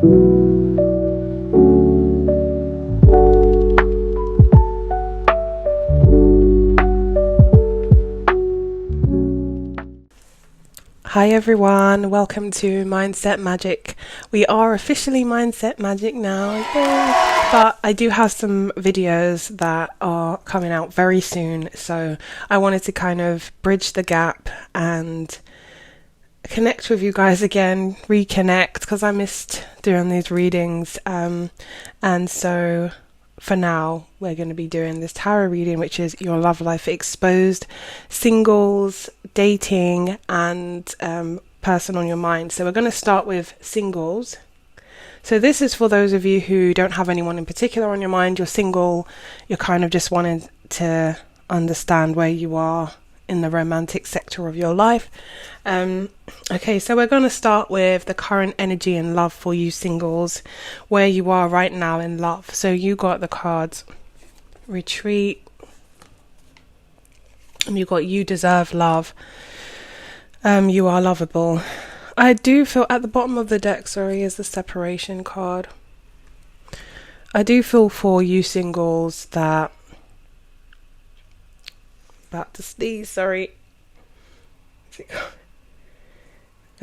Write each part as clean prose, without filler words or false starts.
Hi everyone, welcome to Mindset Magic. We are officially Mindset Magic now, yay! But I do have some videos that are coming out very soon, so I wanted to kind of bridge the gap and connect with you guys again, reconnect, because I missed doing these readings, and so for now we're going to be doing this tarot reading, which is your love life exposed, singles, dating, and person on your mind. So we're going to start with singles. So this is for those of you who don't have anyone in particular on your mind. You're single, you're kind of just wanting to understand where you are in the romantic sector of your life. Okay, so we're going to start with the current energy and love for you singles, where you are right now in love. So you got the cards Retreat, and you got You Deserve Love, You Are Lovable. I do feel at the bottom of the deck, is the Separation card. I do feel for you singles that, about to sneeze, sorry.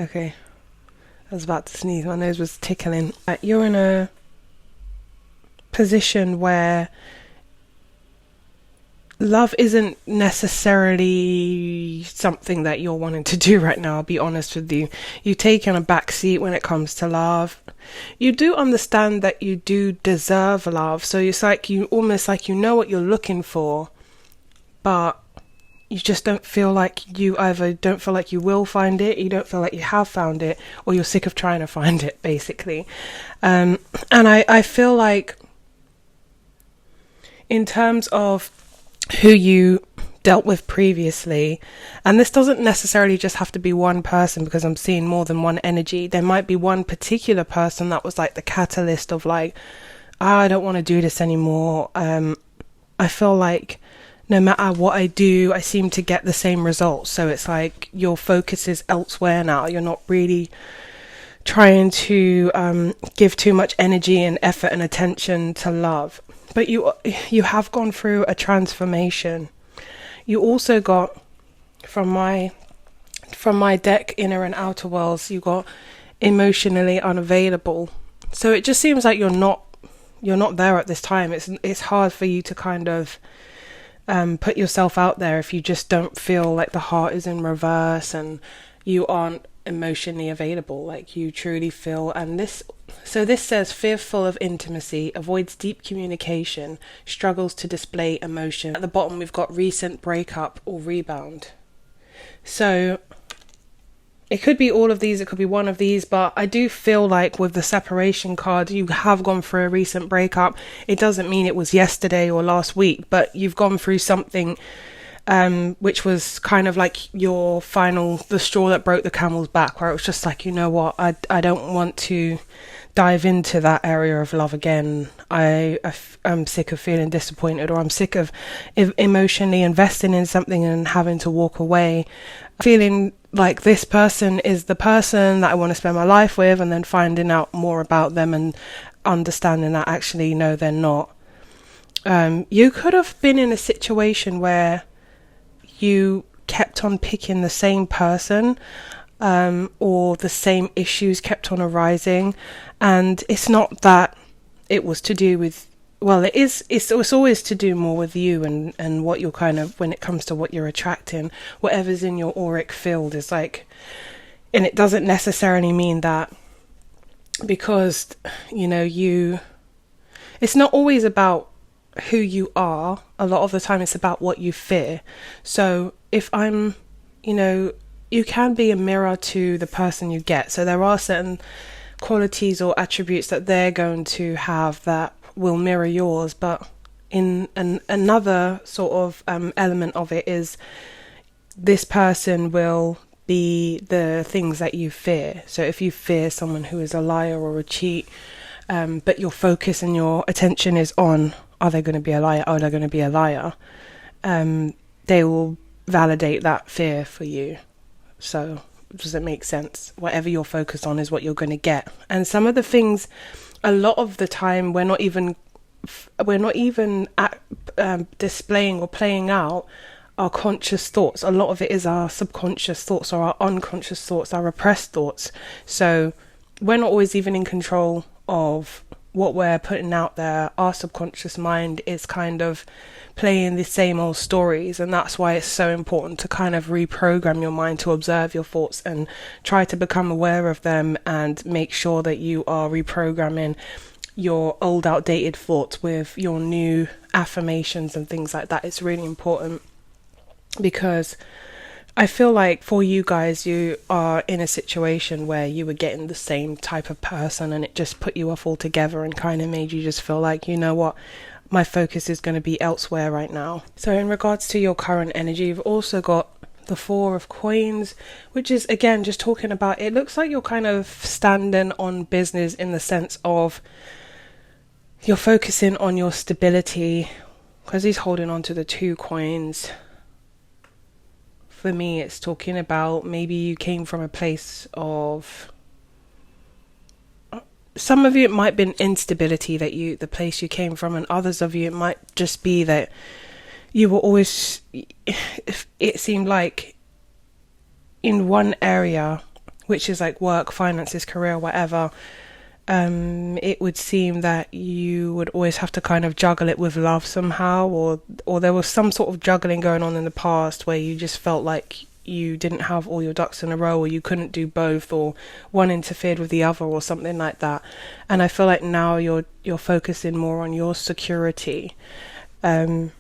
Okay, I was about to sneeze, my nose was tickling. You're in a position where love isn't necessarily something that you're wanting to do right now, I'll be honest with you. You've taken a back seat when it comes to love. You do understand that you do deserve love, so it's like you almost like you know what you're looking for, but you just don't feel like you either don't feel like you will find it, you don't feel like you have found it, or you're sick of trying to find it, basically. And I feel like in terms of who you dealt with previously, and this doesn't necessarily just have to be one person, because I'm seeing more than one energy. There might be one particular person that was like the catalyst of like, I don't want to do this anymore. I feel like no matter what I do, I seem to get the same results. So it's like your focus is elsewhere now. You're not really trying to give too much energy and effort and attention to love. But you have gone through a transformation. You also got, from my deck, Inner and Outer Worlds, you got emotionally unavailable. So it just seems like you're not there at this time. It's hard for you to kind of put yourself out there if you just don't feel like the heart is in reverse and you aren't emotionally available, like you truly feel. And this says fearful of intimacy, avoids deep communication, struggles to display emotion. At the bottom we've got recent breakup or rebound. So it could be all of these, it could be one of these, but I do feel like with the Separation card, you have gone through a recent breakup. It doesn't mean it was yesterday or last week, but you've gone through something which was kind of like the straw that broke the camel's back, where it was just like, you know what, I don't want to dive into that area of love again. I'm sick of feeling disappointed, or I'm sick of emotionally investing in something and having to walk away, feeling like this person is the person that I want to spend my life with, and then finding out more about them and understanding that actually no, they're not. You could have been in a situation where you kept on picking the same person, or the same issues kept on arising, and it's not that it was to do with, well, it's always to do more with you and what you're kind of, when it comes to what you're attracting, whatever's in your auric field is like, and it doesn't necessarily mean that because, it's not always about who you are. A lot of the time it's about what you fear. So if I'm, you can be a mirror to the person you get. So there are certain qualities or attributes that they're going to have that will mirror yours, but in another sort of element of it is this person will be the things that you fear. So if you fear someone who is a liar or a cheat, but your focus and your attention is on, are they going to be a liar? Are they going to be a liar? They will validate that fear for you. So Does it make sense? Whatever you're focused on is what you're going to get. And some of the things, a lot of the time, we're not even displaying or playing out our conscious thoughts. A lot of it is our subconscious thoughts or our unconscious thoughts, our repressed thoughts. So we're not always even in control of what we're putting out there. Our subconscious mind is kind of playing the same old stories, and that's why it's so important to kind of reprogram your mind to observe your thoughts and try to become aware of them, and make sure that you are reprogramming your old outdated thoughts with your new affirmations and things like that. It's really important, because I feel like for you guys, you are in a situation where you were getting the same type of person, and it just put you off altogether and kind of made you just feel like, you know what, my focus is going to be elsewhere right now. So in regards to your current energy, you've also got the Four of Coins, which is again just talking about, it looks like you're kind of standing on business in the sense of you're focusing on your stability, because he's holding on to the Two Coins. For me, it's talking about maybe you came from a place of, some of you it might have been instability, that the place you came from, and others of you it might just be that you were always, it seemed like in one area, which is like work, finances, career, whatever, it would seem that you would always have to kind of juggle it with love somehow, or there was some sort of juggling going on in the past where you just felt like you didn't have all your ducks in a row, or you couldn't do both, or one interfered with the other, or something like that. And I feel like now you're focusing more on your security, even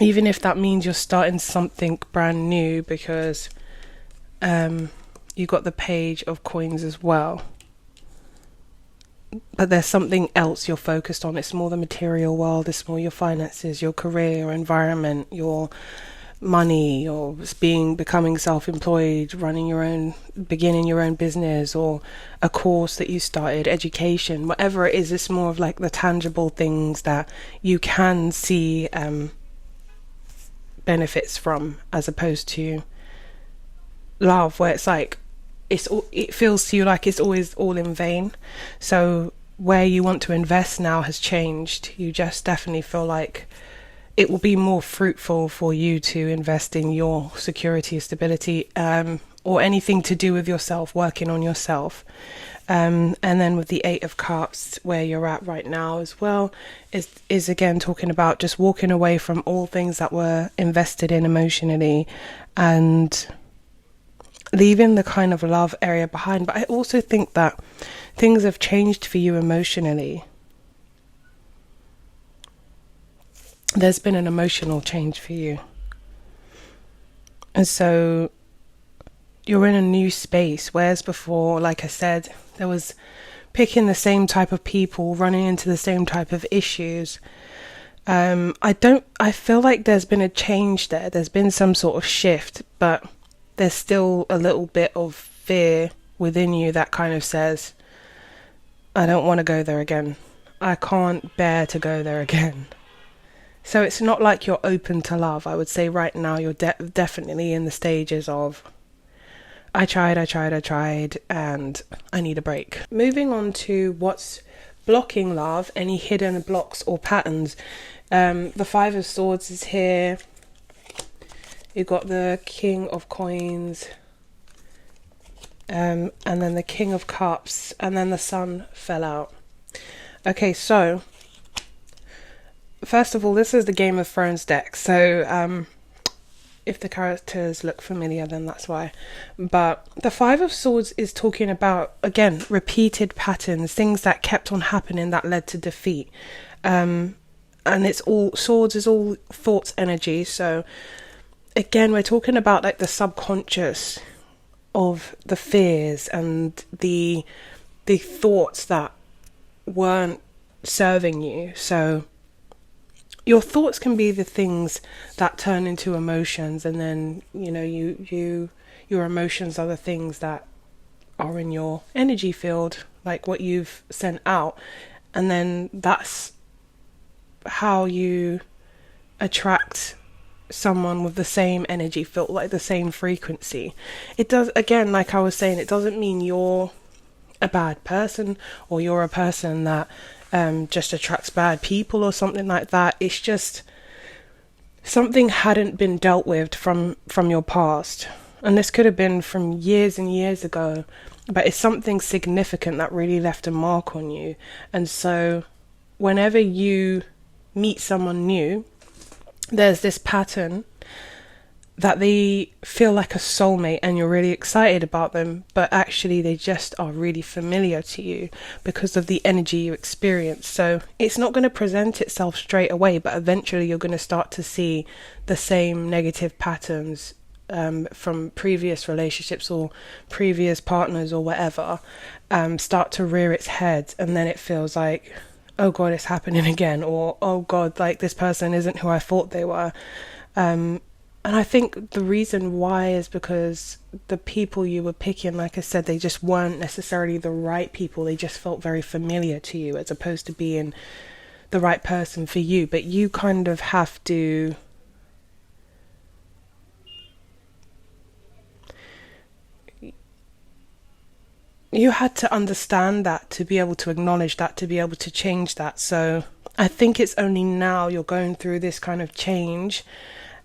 if that means you're starting something brand new, because you got the Page of Coins as well. But there's something else you're focused on. It's more the material world, it's more your finances, your career, your environment, your money, or becoming self-employed, beginning your own business, or a course that you started, education, whatever it is. It's more of like the tangible things that you can see benefits from, as opposed to love, where it's like it feels to you like it's always all in vain. So where you want to invest now has changed. You just definitely feel like it will be more fruitful for you to invest in your security, stability, or anything to do with yourself, working on yourself. And then with the Eight of Cups, where you're at right now as well, is again talking about just walking away from all things that were invested in emotionally, and leaving the kind of love area behind. But I also think that things have changed for you emotionally. There's been an emotional change for you. And so you're in a new space, whereas before, like I said, there was picking the same type of people, running into the same type of issues. I feel like there's been a change there. There's been some sort of shift, but there's still a little bit of fear within you that kind of says, I don't want to go there again. I can't bear to go there again. So it's not like you're open to love. I would say right now you're definitely in the stages of, I tried, and I need a break. Moving on to what's blocking love, any hidden blocks or patterns. The Five of Swords is here. You've got the King of Coins, and then the King of Cups, and then the Sun fell out. Okay, so first of all, this is the Game of Thrones deck. So if the characters look familiar, then that's why. But the Five of Swords is talking about, again, repeated patterns, things that kept on happening that led to defeat. And it's all, swords is all thoughts energy. So again, we're talking about like the subconscious of the fears and the thoughts that weren't serving you. So your thoughts can be the things that turn into emotions, and then your emotions are the things that are in your energy field, like what you've sent out, and then that's how you attract someone with the same energy, felt like the same frequency. It does, again, like I was saying, it doesn't mean you're a bad person or you're a person that just attracts bad people or something like that. It's just something hadn't been dealt with from your past, and this could have been from years and years ago, but it's something significant that really left a mark on you. And so whenever you meet someone new, there's this pattern that they feel like a soulmate and you're really excited about them, but actually they just are really familiar to you because of the energy you experience. So it's not going to present itself straight away, but eventually you're going to start to see the same negative patterns from previous relationships or previous partners or whatever start to rear its head, and then it feels like, oh God, it's happening again, or oh God, like this person isn't who I thought they were. And I think the reason why is because the people you were picking, like I said, they just weren't necessarily the right people. They just felt very familiar to you as opposed to being the right person for you. But you kind of have to had to understand that, to be able to acknowledge that, to be able to change that. So I think it's only now you're going through this kind of change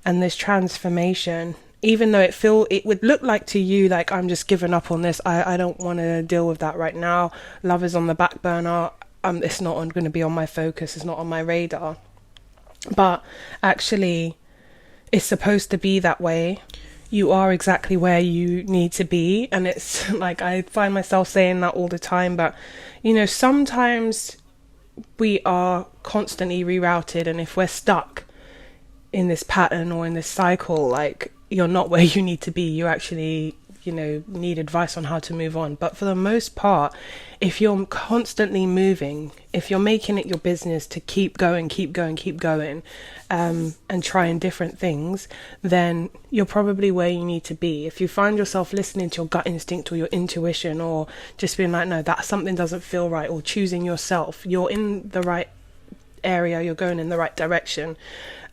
and this transformation, even though it would look like to you like, I'm just giving up on this, I don't want to deal with that right now, love is on the back burner, it's not going to be on my focus, it's not on my radar. But actually it's supposed to be that way. You are exactly where you need to be, and it's like, I find myself saying that all the time, but you know, sometimes we are constantly rerouted, and if we're stuck in this pattern or in this cycle, like, you're not where you need to be, you actually, you know, need advice on how to move on. But for the most part, if you're constantly moving, if you're making it your business to keep going, and trying different things, then you're probably where you need to be. If you find yourself listening to your gut instinct or your intuition, or just being like, no, that something doesn't feel right, or choosing yourself, you're in the right area, you're going in the right direction.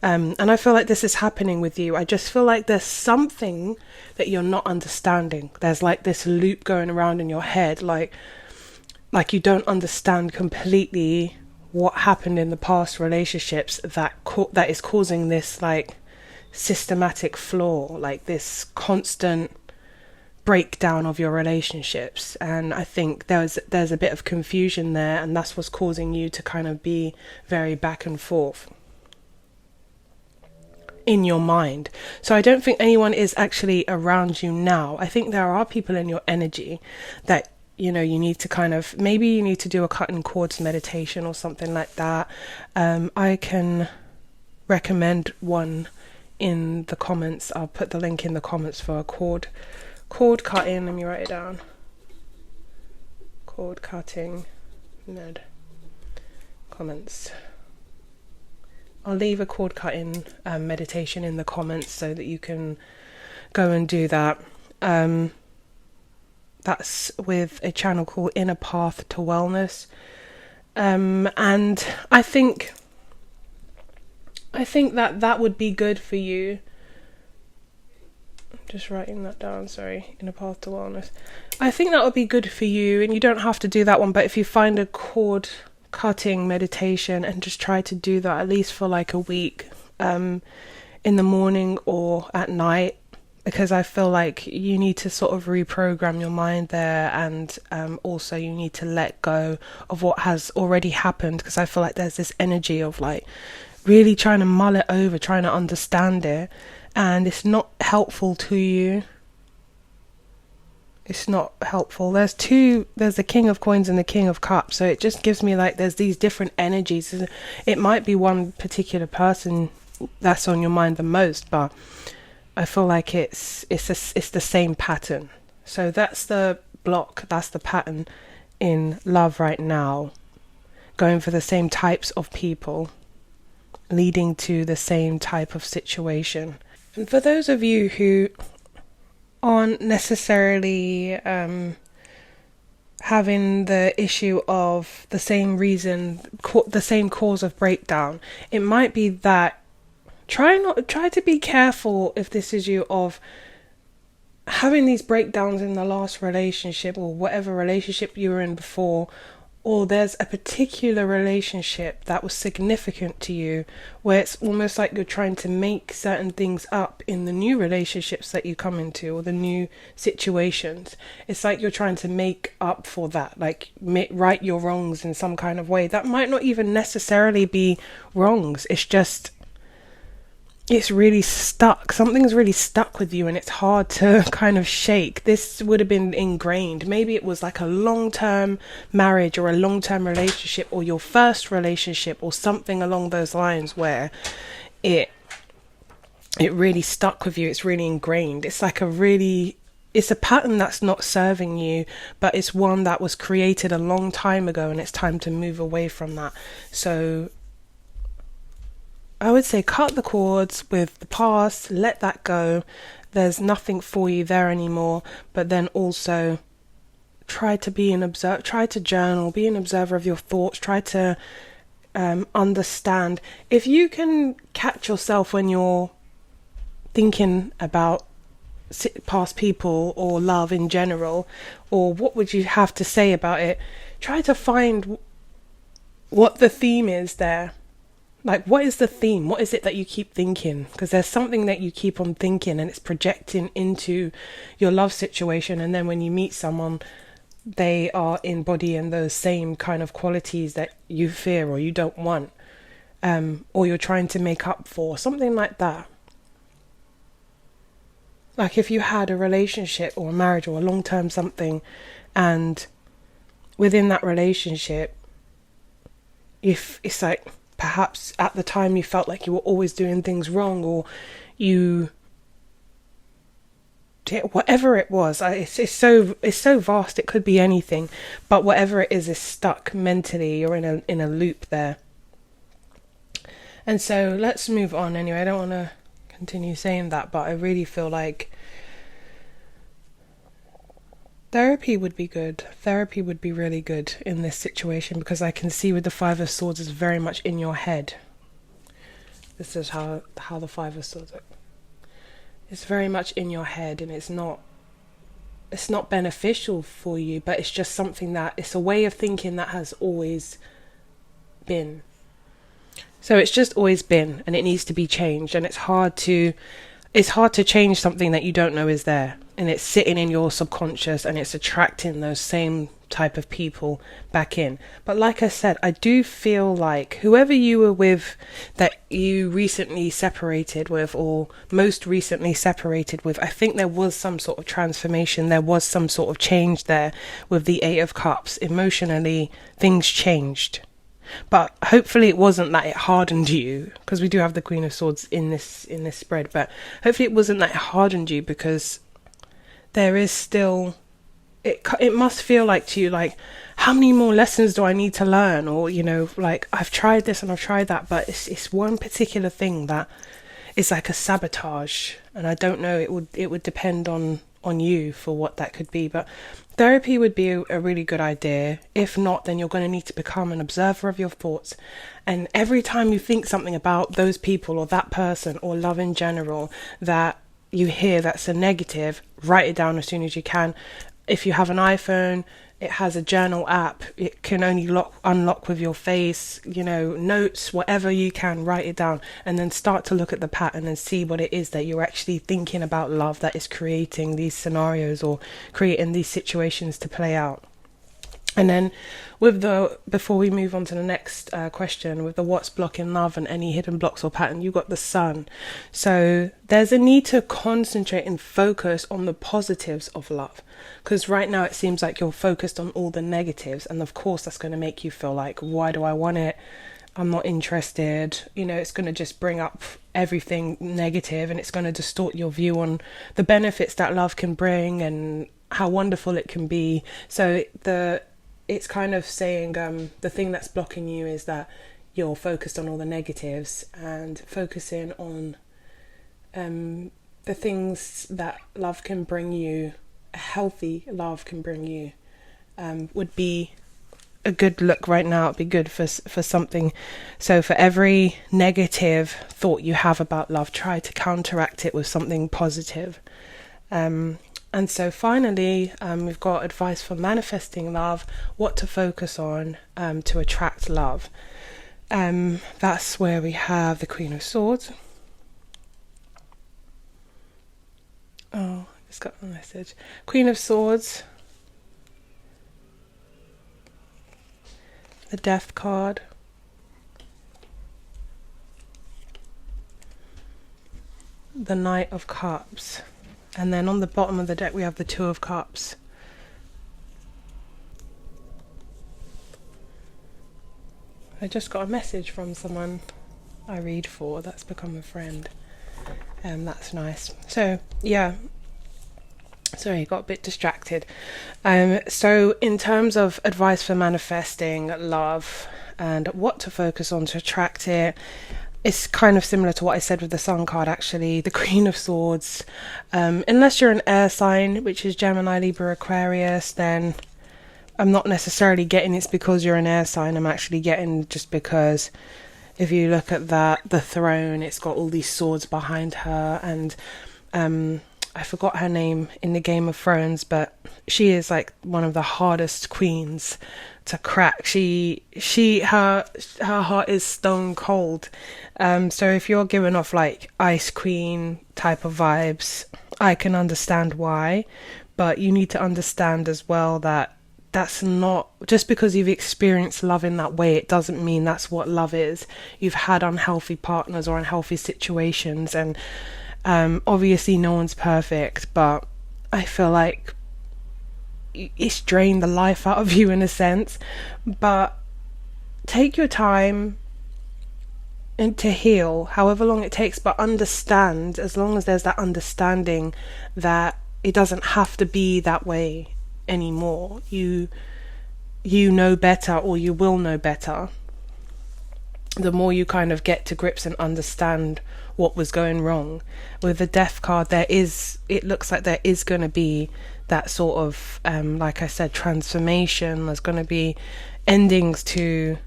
And I feel like this is happening with you. I just feel like there's something that you're not understanding. There's like this loop going around in your head, like you don't understand completely what happened in the past relationships that is causing this like systematic flaw, like this constant breakdown of your relationships. And I think there's a bit of confusion there, and that's what's causing you to kind of be very back and forth in your mind. So I don't think anyone is actually around you now. I think there are people in your energy that, you know, you need to kind of, maybe you need to do a cutting cords meditation or something like that. I can recommend one in the comments. I'll put the link in the comments for a cord cutting. Let me write it down. Cord cutting med comments. I'll leave a cord cutting meditation in the comments so that you can go and do that. That's with a channel called Inner Path to Wellness. And I think that would be good for you. I'm just writing that down, sorry. Inner Path to Wellness. I think that would be good for you, and you don't have to do that one, but if you find a cord cutting meditation and just try to do that at least for like a week, in the morning or at night, because I feel like you need to sort of reprogram your mind there, and also you need to let go of what has already happened, because I feel like there's this energy of like really trying to mull it over, trying to understand it, and it's not helpful to you. It's not helpful. There's the King of Coins and the King of Cups, so it just gives me like there's these different energies. It might be one particular person that's on your mind the most, but I feel like it's the same pattern. So that's the block, that's the pattern in love right now, going for the same types of people, leading to the same type of situation. And for those of you who aren't necessarily having the issue of the same reason, the same cause of breakdown, it might be that try to be careful, if this is you, of having these breakdowns in the last relationship or whatever relationship you were in before, or there's a particular relationship that was significant to you where it's almost like you're trying to make certain things up in the new relationships that you come into or the new situations. It's like you're trying to make up for that, like right your wrongs in some kind of way that might not even necessarily be wrongs. It's really stuck. Something's really stuck with you and it's hard to kind of shake. This would have been ingrained. Maybe it was like a long-term marriage or a long-term relationship or your first relationship or something along those lines where it really stuck with you. It's really ingrained. It's a pattern that's not serving you, but it's one that was created a long time ago and it's time to move away from that. So I would say cut the cords with the past, let that go. There's nothing for you there anymore. But then also try to journal, be an observer of your thoughts, try to understand. If you can catch yourself when you're thinking about past people or love in general, or what would you have to say about it, try to find what the theme is there. Like, what is the theme? What is it that you keep thinking? Because there's something that you keep on thinking and it's projecting into your love situation. And then when you meet someone, they are embodying those same kind of qualities that you fear or you don't want, or you're trying to make up for, something like that. Like if you had a relationship or a marriage or a long-term something, and within that relationship, if it's like, perhaps at the time you felt like you were always doing things wrong, or you whatever it was, it's so vast, it could be anything, but whatever it is stuck mentally or in a loop there. And so let's move on anyway. I don't want to continue saying that, but I really feel like therapy would be good. Therapy would be really good in this situation, because I can see with the Five of Swords is very much in your head. This is how the Five of Swords look. It's very much in your head, and it's not beneficial for you, but it's just something that, it's a way of thinking that has always been. So it's just always been, and it needs to be changed, and it's hard to change something that you don't know is there, and it's sitting in your subconscious and it's attracting those same type of people back in. But like I said, I do feel like whoever you were with, that you recently separated with or most recently separated with, I think there was some sort of transformation, there was some sort of change there with the Eight of Cups. Emotionally, things changed. But hopefully it wasn't that it hardened you, because we do have the Queen of Swords in this spread, but hopefully it wasn't that it hardened you, because there is still, it must feel like to you, like, how many more lessons do I need to learn? Or, you know, like, I've tried this and I've tried that, but it's one particular thing that is like a sabotage, and I don't know, it would depend on you for what that could be. But therapy would be a really good idea. If not, then you're going to need to become an observer of your thoughts, and every time you think something about those people or that person or love in general that you hear that's a negative, write it down as soon as you can. If you have an iPhone, it has a journal app. It can only unlock with your face, you know, notes, whatever you can, write it down, and then start to look at the pattern and see what it is that you're actually thinking about love that is creating these scenarios or creating these situations to play out. And then before we move on to the next question, with the what's blocking love and any hidden blocks or pattern, you got the Sun. So there's a need to concentrate and focus on the positives of love, because right now it seems like you're focused on all the negatives, and of course that's going to make you feel like, why do I want it? I'm not interested. You know, it's going to just bring up everything negative, and it's going to distort your view on the benefits that love can bring and how wonderful it can be. So it's kind of saying the thing that's blocking you is that you're focused on all the negatives, and focusing on the things that love can bring you, a healthy love can bring you, would be a good look right now. It'd be good for something. So for every negative thought you have about love, try to counteract it with something positive. And so finally, we've got advice for manifesting love, what to focus on to attract love. That's where we have the Queen of Swords. Oh, I just got a message. Queen of Swords. The Death card. The Knight of Cups. And then on the bottom of the deck we have the Two of Cups. I just got a message from someone I read for that's become a friend. That's nice. So yeah, sorry, got a bit distracted. So in terms of advice for manifesting love and what to focus on to attract it, it's kind of similar to what I said with the Sun card, actually. The Queen of Swords. Unless you're an air sign, which is Gemini, Libra, Aquarius, then I'm not necessarily getting it's because you're an air sign. I'm actually getting just because if you look at that, the throne, it's got all these swords behind her, and I forgot her name in the Game of Thrones, but she is like one of the hardest queens to crack. Her heart is stone cold. So if you're giving off like Ice Queen type of vibes, I can understand why, but you need to understand as well that that's not just because you've experienced love in that way, it doesn't mean that's what love is. You've had unhealthy partners or unhealthy situations, and obviously no one's perfect, but I feel like it's drained the life out of you in a sense. But take your time and to heal, however long it takes, but understand, as long as there's that understanding that it doesn't have to be that way anymore. You know better, or you will know better the more you kind of get to grips and understand what was going wrong. With the Death card, it looks like there is going to be that sort of like I said, transformation. There's going to be endings to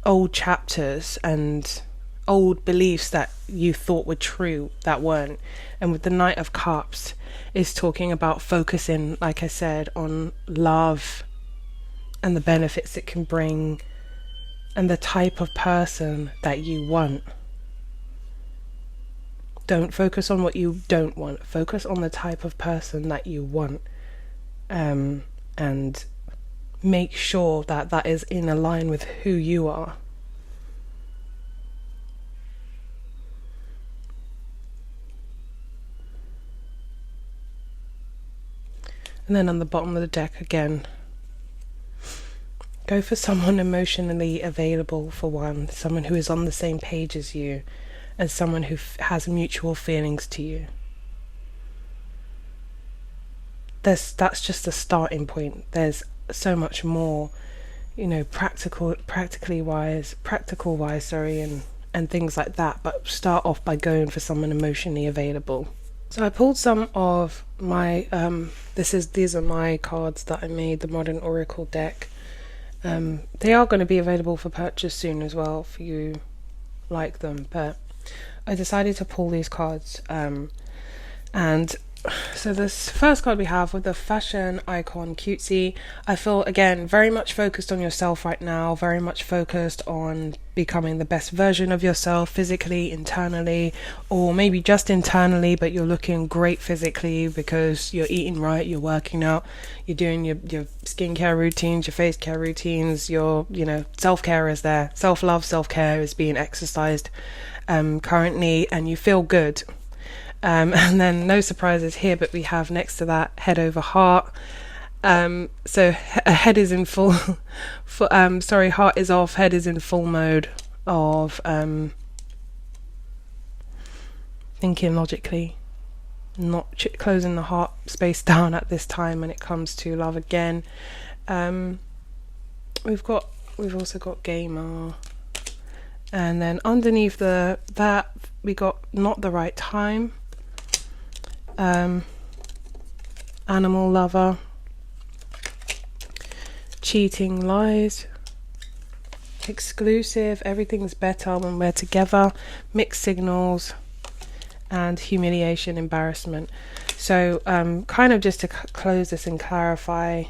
old chapters and old beliefs that you thought were true that weren't. And with the Knight of Cups, is talking about focusing, like I said, on love and the benefits it can bring and the type of person that you want. Don't focus on what you don't want. Focus on the type of person that you want, and make sure that that is in line with who you are. And then on the bottom of the deck again, go for someone emotionally available, for one, someone who is on the same page as you, and someone who has mutual feelings to you. That's just a starting point. There's so much more, practical wise, and things like that. But start off by going for someone emotionally available. So I pulled some of my these are my cards that I made, the Modern Oracle deck. They are going to be available for purchase soon as well, if you like them, but I decided to pull these cards, and so this first card we have with the fashion icon Cutesy. I feel, again, very much focused on yourself right now, very much focused on becoming the best version of yourself, physically, internally, or maybe just internally, but you're looking great physically because you're eating right, you're working out, you're doing your skincare routines, your face care routines, your self-care is there, self-love, self-care is being exercised currently, and you feel good. And then no surprises here, but we have next to that head over heart. So head is in full, heart is off, head is in full mode of thinking logically, not closing the heart space down at this time when it comes to love again. We've also got gamer, and then underneath that we got not the right time. Animal lover, cheating, lies, exclusive, everything's better when we're together, mixed signals, and humiliation, embarrassment. So kind of just to close this and clarify,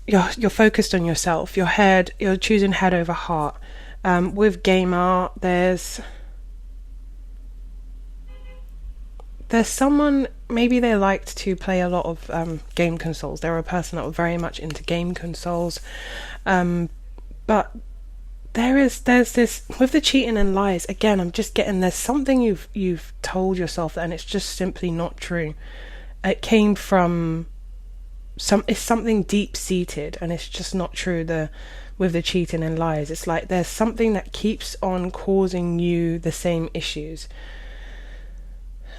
you're focused on yourself, you're choosing head over heart. With gamer, there's someone, maybe they liked to play a lot of game consoles. They were a person that were very much into game consoles, but there's this with the cheating and lies. Again, I'm just getting, there's something you've told yourself, and it's just simply not true. It came from it's something deep seated, and it's just not true. With the cheating and lies, it's like there's something that keeps on causing you the same issues.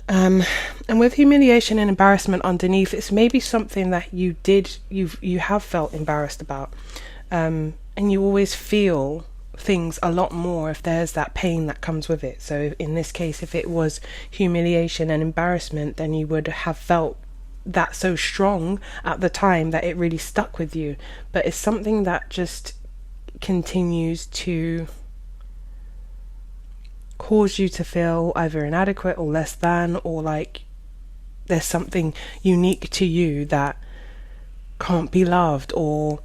And with humiliation and embarrassment underneath, it's maybe something that you have felt embarrassed about, and you always feel things a lot more if there's that pain that comes with it. So in this case, if it was humiliation and embarrassment, then you would have felt that so strong at the time that it really stuck with you. But it's something that just continues to cause you to feel either inadequate or less than, or like there's something unique to you that can't be loved or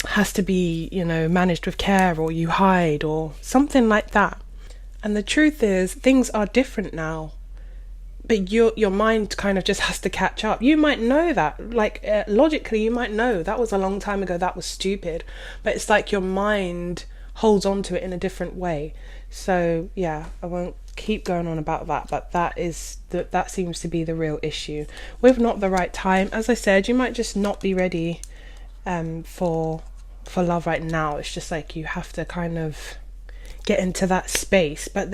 has to be, managed with care, or you hide, or something like that. And the truth is, things are different now, but your mind kind of just has to catch up. You might know that, logically you might know that was a long time ago, that was stupid, but it's like your mind holds on to it in a different way. So yeah, I won't keep going on about that, but that seems to be the real issue with not the right time. As I said, you might just not be ready for love right now. It's just like you have to kind of get into that space, but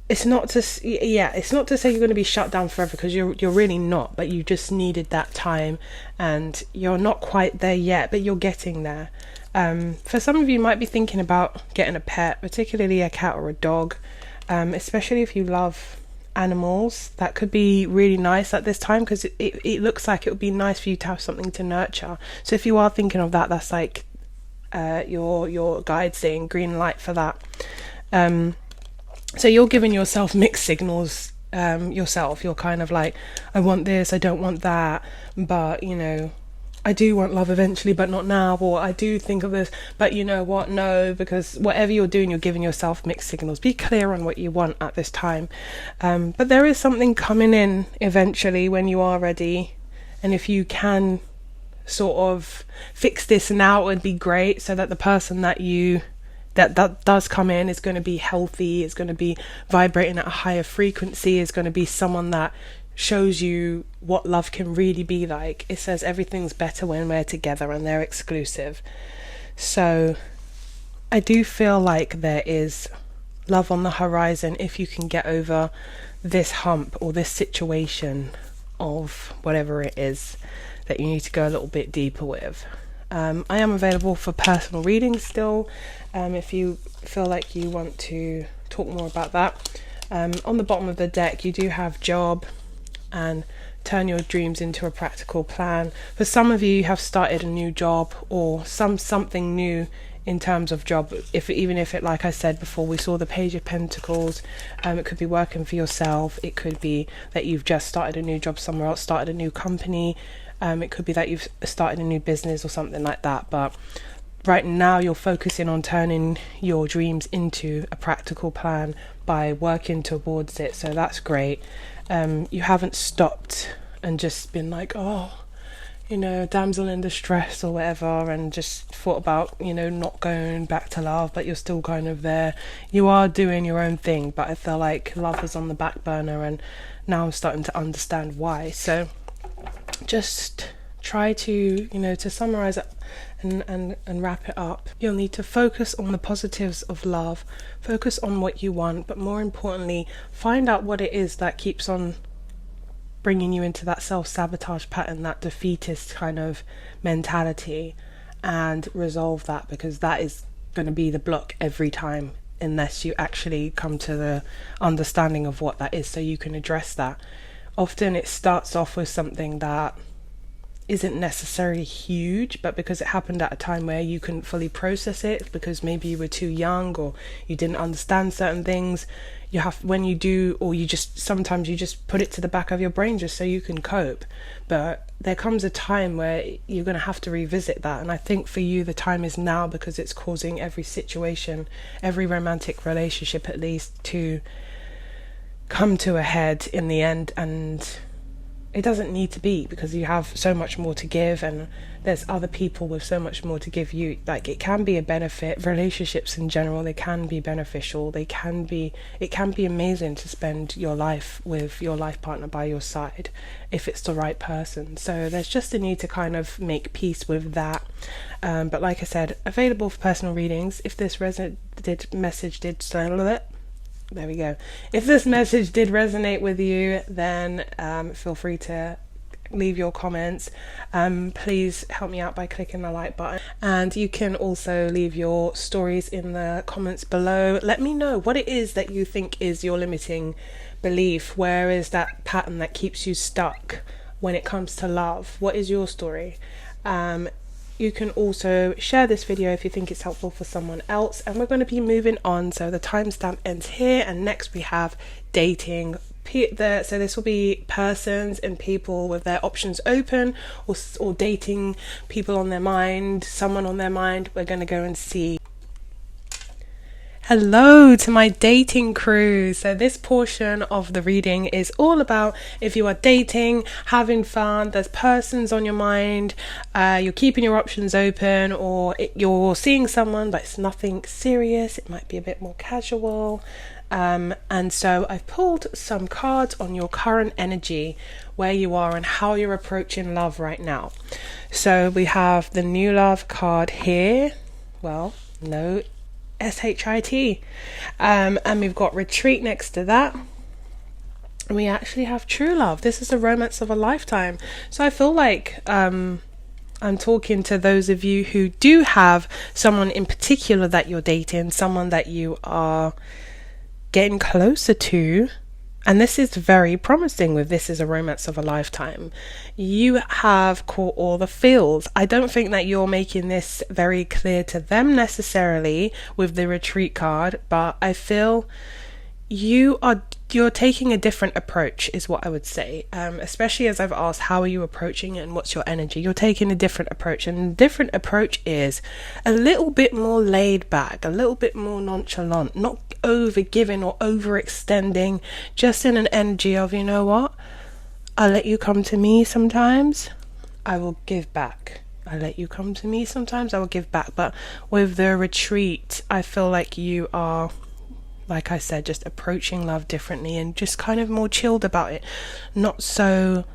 it's not to say you're going to be shut down forever, because you're really not, but you just needed that time, and you're not quite there yet, but you're getting there. For some of you, might be thinking about getting a pet, particularly a cat or a dog, especially if you love animals. That could be really nice at this time, because it looks like it would be nice for you to have something to nurture. So if you are thinking of that, that's like your guide saying green light for that. So you're giving yourself mixed signals yourself. You're kind of like, I want this, I don't want that, but I do want love eventually, but not now. Or I do think of this, but you know what, no, because whatever you're doing, you're giving yourself mixed signals. Be clear on what you want at this time. But there is something coming in eventually when you are ready, and if you can sort of fix this now, it would be great, so that the person that does come in is going to be healthy, is going to be vibrating at a higher frequency, is going to be someone that shows you what love can really be like. It says everything's better when we're together, and they're exclusive. So I do feel like there is love on the horizon if you can get over this hump or this situation of whatever it is that you need to go a little bit deeper with. I am available for personal readings still, if you feel like you want to talk more about that. On the bottom of the deck, you do have job and turn your dreams into a practical plan. For some of you have started a new job, or something new in terms of job. Even if it, like I said before, we saw the Page of Pentacles, it could be working for yourself, it could be that you've just started a new job somewhere else, started a new company, it could be that you've started a new business or something like that. But right now you're focusing on turning your dreams into a practical plan by working towards it, so that's great. You haven't stopped and just been like, damsel in distress or whatever, and just thought about, not going back to love, but you're still kind of there. You are doing your own thing, but I feel like love is on the back burner, and now I'm starting to understand why. So just try to, to summarize it and wrap it up. You'll need to focus on the positives of love, focus on what you want, but more importantly, find out what it is that keeps on bringing you into that self-sabotage pattern, that defeatist kind of mentality, and resolve that, because that is going to be the block every time, unless you actually come to the understanding of what that is, so you can address that. Often it starts off with something that isn't necessarily huge, but because it happened at a time where you couldn't fully process it, because maybe you were too young or you didn't understand certain things, you have, when you do, or you just, sometimes you just put it to the back of your brain just so you can cope. But there comes a time where you're going to have to revisit that, and I think for you the time is now, because it's causing every situation, every romantic relationship at least, to come to a head in the end. And it doesn't need to be, because you have so much more to give, and there's other people with so much more to give you. Like, it can be a benefit. Relationships in general, they can be beneficial. It can be amazing to spend your life with your life partner by your side if it's the right person. So there's just a need to kind of make peace with that. But like I said, available for personal readings. If this message did there we go. If this message did resonate with you, then feel free to leave your comments. Please help me out by clicking the like button, and you can also leave your stories in the comments below. Let me know what it is that you think is your limiting belief. Where is that pattern that keeps you stuck when it comes to love? What is your story? You can also share this video if you think it's helpful for someone else. And we're going to be moving on. So the timestamp ends here. And next we have dating. So this will be persons and people with their options open, or dating, people on their mind, someone on their mind. We're going to go and see. Hello to my dating crew. So this portion of the reading is all about if you are dating, having fun, there's persons on your mind, you're keeping your options open, or you're seeing someone but it's nothing serious, it might be a bit more casual. And so I've pulled some cards on your current energy, where you are and how you're approaching love right now. So we have the new love card here. Well, no SHIT, and we've got retreat next to that, and we actually have true love. This is the romance of a lifetime. So I feel like I'm talking to those of you who do have someone in particular that you're dating, someone that you are getting closer to. And this is very promising with this is a romance of a lifetime. You have caught all the feels. I don't think that you're making this very clear to them necessarily with the retreat card, but I feel you're taking a different approach is what I would say. Especially as I've asked, how are you approaching it and what's your energy? You're taking a different approach, and the different approach is a little bit more laid back, a little bit more nonchalant, not over giving or overextending, just in an energy of, you know what, I'll let you come to me sometimes, I will give back. I let you come to me sometimes, I will give back. But with the retreat, I feel like you are, like I said, just approaching love differently and just kind of more chilled about it, not so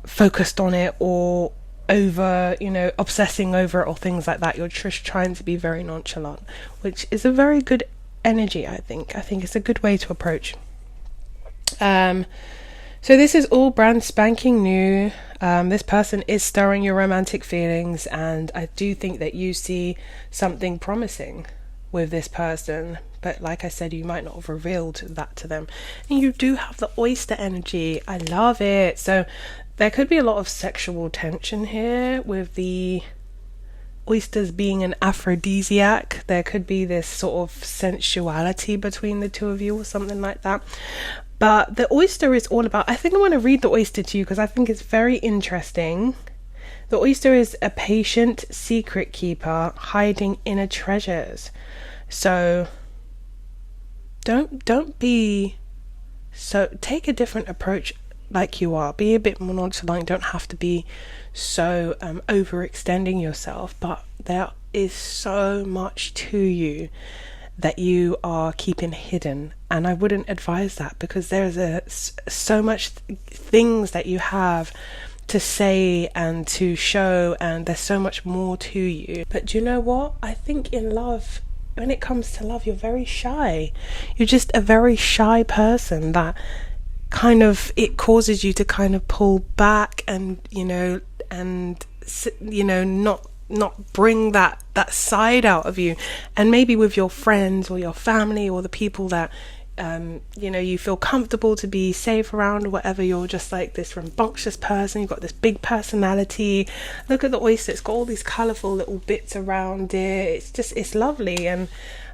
focused on it or over, obsessing over it or things like that. You're just trying to be very nonchalant, which is a very good energy. I think it's a good way to approach. So this is all brand spanking new. This person is stirring your romantic feelings, and I do think that you see something promising with this person, but like I said, you might not have revealed that to them. And you do have the oyster energy. I love it. So there could be a lot of sexual tension here with the oysters being an aphrodisiac. There could be this sort of sensuality between the two of you or something like that. But the oyster is all about, I think I want to read the oyster to you because I think it's very interesting. The oyster is a patient secret keeper hiding inner treasures. So don't be so, take a different approach like you are. Be a bit more nonchalant. You don't have to be so overextending yourself, but there is so much to you that you are keeping hidden, and I wouldn't advise that, because there's so much things that you have to say and to show, and there's so much more to you. But do you know what? I think in love, when it comes to love, you're very shy. You're just a very shy person that kind of, it causes you to kind of pull back and not bring that side out of you. And maybe with your friends or your family or the people that you feel comfortable to be safe around, or whatever. You're just like this rambunctious person, you've got this big personality. Look at the oyster, it's got all these colourful little bits around it. It's lovely, and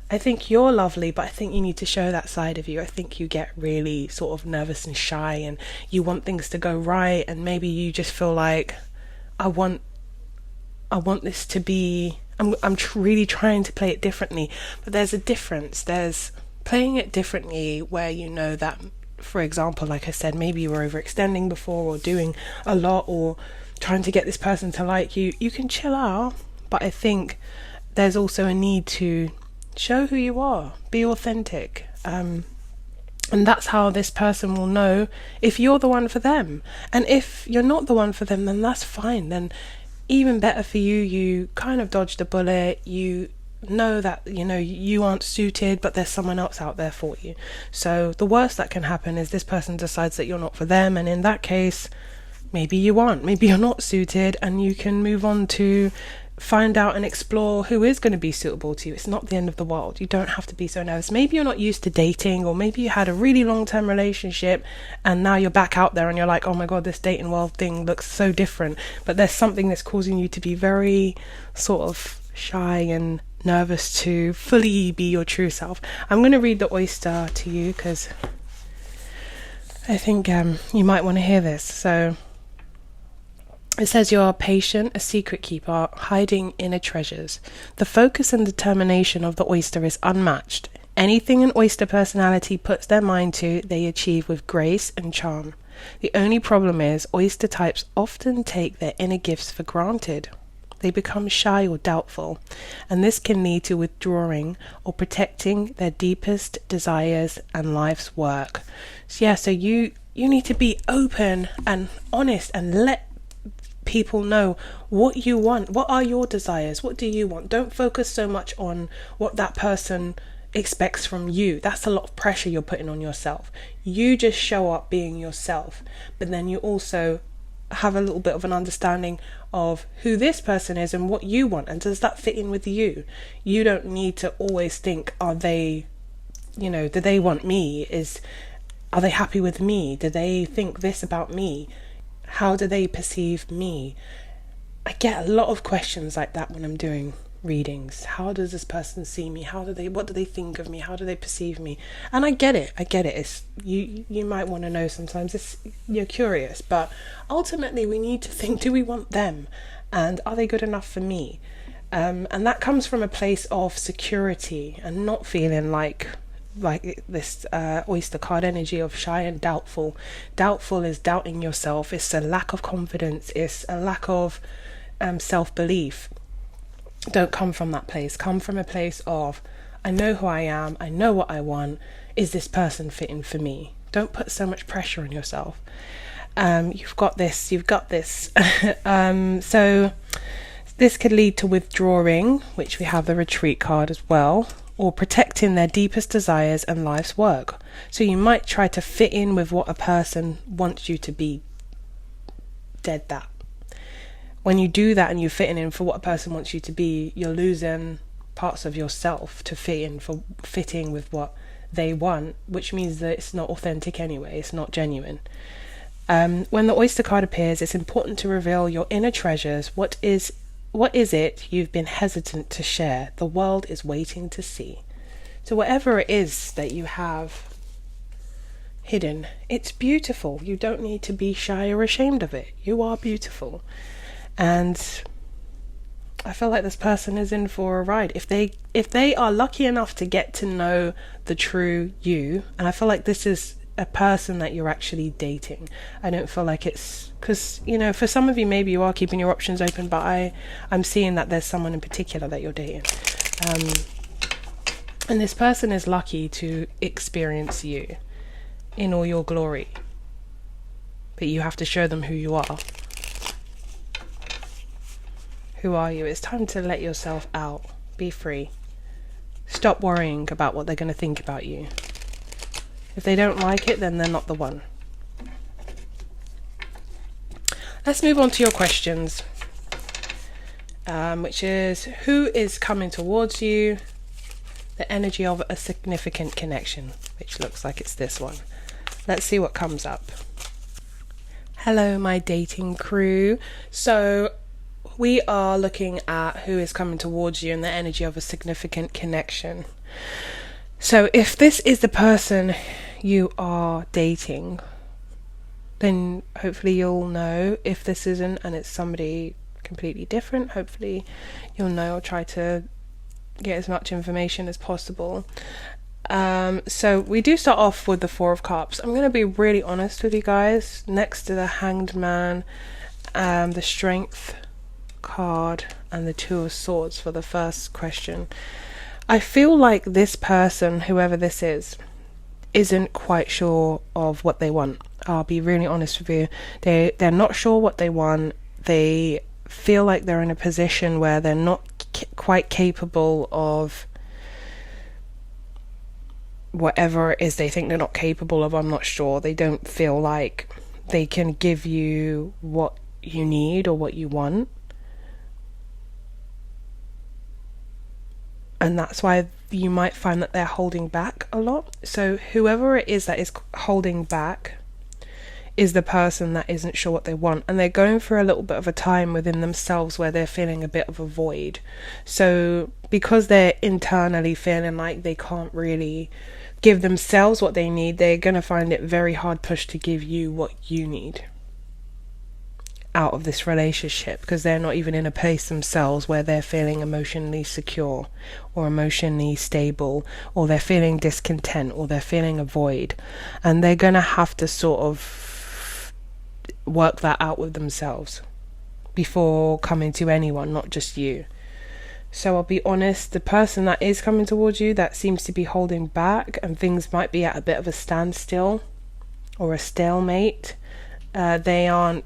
I think you're lovely, but I think you need to show that side of you. I think you get really sort of nervous and shy, and you want things to go right, and maybe you just feel like, I want this to be, I'm really trying to play it differently. But there's a difference. There's playing it differently where you know that, for example, like I said, maybe you were overextending before, or doing a lot, or trying to get this person to like you. You can chill out, but I think there's also a need to show who you are, be authentic, and that's how this person will know if you're the one for them. And if you're not the one for them, then that's fine. Then even better for you, you kind of dodged a bullet. You know that you aren't suited, but there's someone else out there for you. So the worst that can happen is this person decides that you're not for them, and in that case, maybe you aren't, maybe you're not suited, and you can move on to find out and explore who is going to be suitable to you. It's not the end of the world. You don't have to be so nervous. Maybe you're not used to dating, or maybe you had a really long-term relationship and now you're back out there and you're like, oh my god, this dating world thing looks so different. But there's something that's causing you to be very sort of shy and nervous to fully be your true self. I'm going to read the oyster to you because I think you might want to hear this. So it says you're patient, a secret keeper, hiding inner treasures. The focus and determination of the oyster is unmatched. Anything an oyster personality puts their mind to, they achieve with grace and charm. The only problem is, oyster types often take their inner gifts for granted. They become shy or doubtful, and this can lead to withdrawing or protecting their deepest desires and life's work. So you need to be open and honest and let people know what you want. What are your desires? What do you want? Don't focus so much on what that person expects from you. That's a lot of pressure you're putting on yourself. You just show up being yourself, but then you also have a little bit of an understanding of who this person is and what you want, and does that fit in with you? You don't need to always think, are they, do they want me? Are they happy with me? Do they think this about me? How do they perceive me? I get a lot of questions like that when I'm doing readings. How does this person see me? What do they think of me? How do they perceive me? And I get it. It's you might want to know sometimes. You're curious, but ultimately we need to think, do we want them? And are they good enough for me? And that comes from a place of security and not feeling like this oyster card energy of shy and doubtful. Doubtful is doubting yourself. It's a lack of confidence. It's a lack of self-belief. Don't come from that place. Come from a place of, I know who I am, I know what I want. Is this person fitting for me? Don't put so much pressure on yourself. You've got this. So this could lead to withdrawing, which we have the retreat card as well, or protecting their deepest desires and life's work. So you might try to fit in with what a person wants you to be. Dead that. When you do that and you fit in for what a person wants you to be, you're losing parts of yourself to fit in with what they want, which means that it's not authentic anyway. It's not genuine. When the oyster card appears, it's important to reveal your inner treasures. What is it you've been hesitant to share? The world is waiting to see. So whatever it is that you have hidden, it's beautiful. You don't need to be shy or ashamed of it. You are beautiful. And I feel like this person is in for a ride. If they are lucky enough to get to know the true you, and I feel like this is a person that you're actually dating. I don't feel like it's, because for some of you maybe you are keeping your options open, but I'm seeing that there's someone in particular that you're dating, and this person is lucky to experience you in all your glory, but you have to show them who you are. Who are you? It's time to let yourself out. Be free. Stop worrying about what they're going to think about you. If they don't like it, then they're not the one. Let's move on to your questions, which is, who is coming towards you? the energy of a significant connection, which looks like it's this one. Let's see what comes up. Hello, my dating crew. So we are looking at who is coming towards you in the energy of a significant connection. So if this is the person you are dating, then hopefully you'll know. If this isn't and it's somebody completely different, hopefully you'll know or try to get as much information as possible. So we do start off with the Four of Cups. I'm going to be really honest with you guys. Next to the Hanged Man, the Strength card and the Two of Swords for the first question, I feel like this person, whoever this is, isn't quite sure of what they want. I'll be really honest with you. They're not sure what they want. They feel like they're in a position where they're not quite capable of whatever it is they think they're not capable of. I'm not sure. They don't feel like they can give you what you need or what you want. And that's why you might find that they're holding back a lot. So whoever it is that is holding back is the person that isn't sure what they want, and they're going through a little bit of a time within themselves where they're feeling a bit of a void. So because they're internally feeling like they can't really give themselves what they need, they're going to find it very hard pushed to give you what you need out of this relationship, because they're not even in a place themselves where they're feeling emotionally secure or emotionally stable, or they're feeling discontent, or they're feeling a void, and they're going to have to sort of work that out with themselves before coming to anyone, not just you. So I'll be honest, the person that is coming towards you that seems to be holding back and things might be at a bit of a standstill or a stalemate, they aren't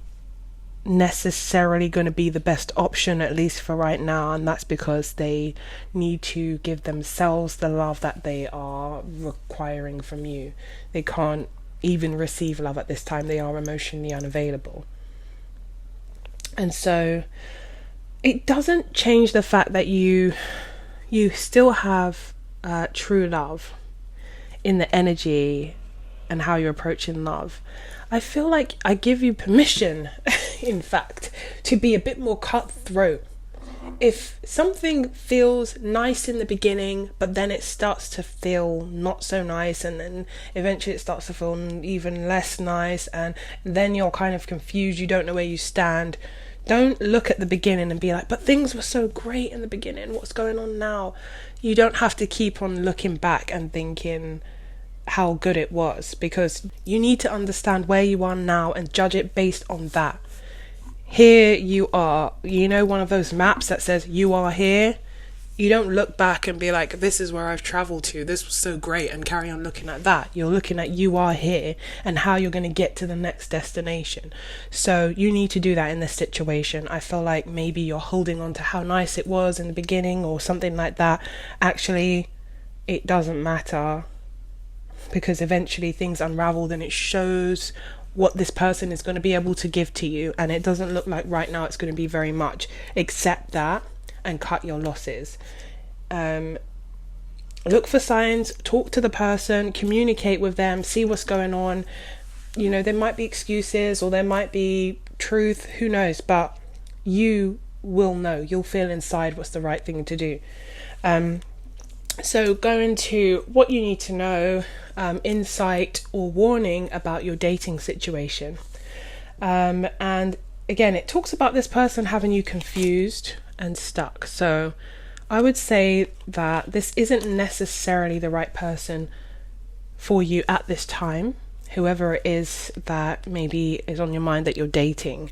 necessarily going to be the best option, at least for right now, and that's because they need to give themselves the love that they are requiring from you. They can't even receive love at this time. They are emotionally unavailable. And so it doesn't change the fact that you still have true love in the energy and how you're approaching love. I feel like I give you permission, in fact, to be a bit more cutthroat. If something feels nice in the beginning, but then it starts to feel not so nice, and then eventually it starts to feel even less nice, and then you're kind of confused, you don't know where you stand, don't look at the beginning and be like, but things were so great in the beginning, what's going on now? You don't have to keep on looking back and thinking how good it was, because you need to understand where you are now and judge it based on that. Here you are, you know, one of those maps that says you are here. You don't look back and be like, this is where I've traveled to, this was so great, and carry on looking at that. You're looking at you are here and how you're going to get to the next destination. So you need to do that in this situation. I feel like maybe you're holding on to how nice it was in the beginning or something like that. Actually, it doesn't matter, because eventually things unraveled and it shows what this person is going to be able to give to you, and it doesn't look like right now it's going to be very much. Accept that and cut your losses. Look for signs, talk to the person, communicate with them, see what's going on. You know, there might be excuses or there might be truth, who knows, but you will know, you'll feel inside what's the right thing to do. So go into what you need to know, insight or warning about your dating situation. And again, it talks about this person having you confused and stuck. So I would say that this isn't necessarily the right person for you at this time, whoever it is that maybe is on your mind that you're dating.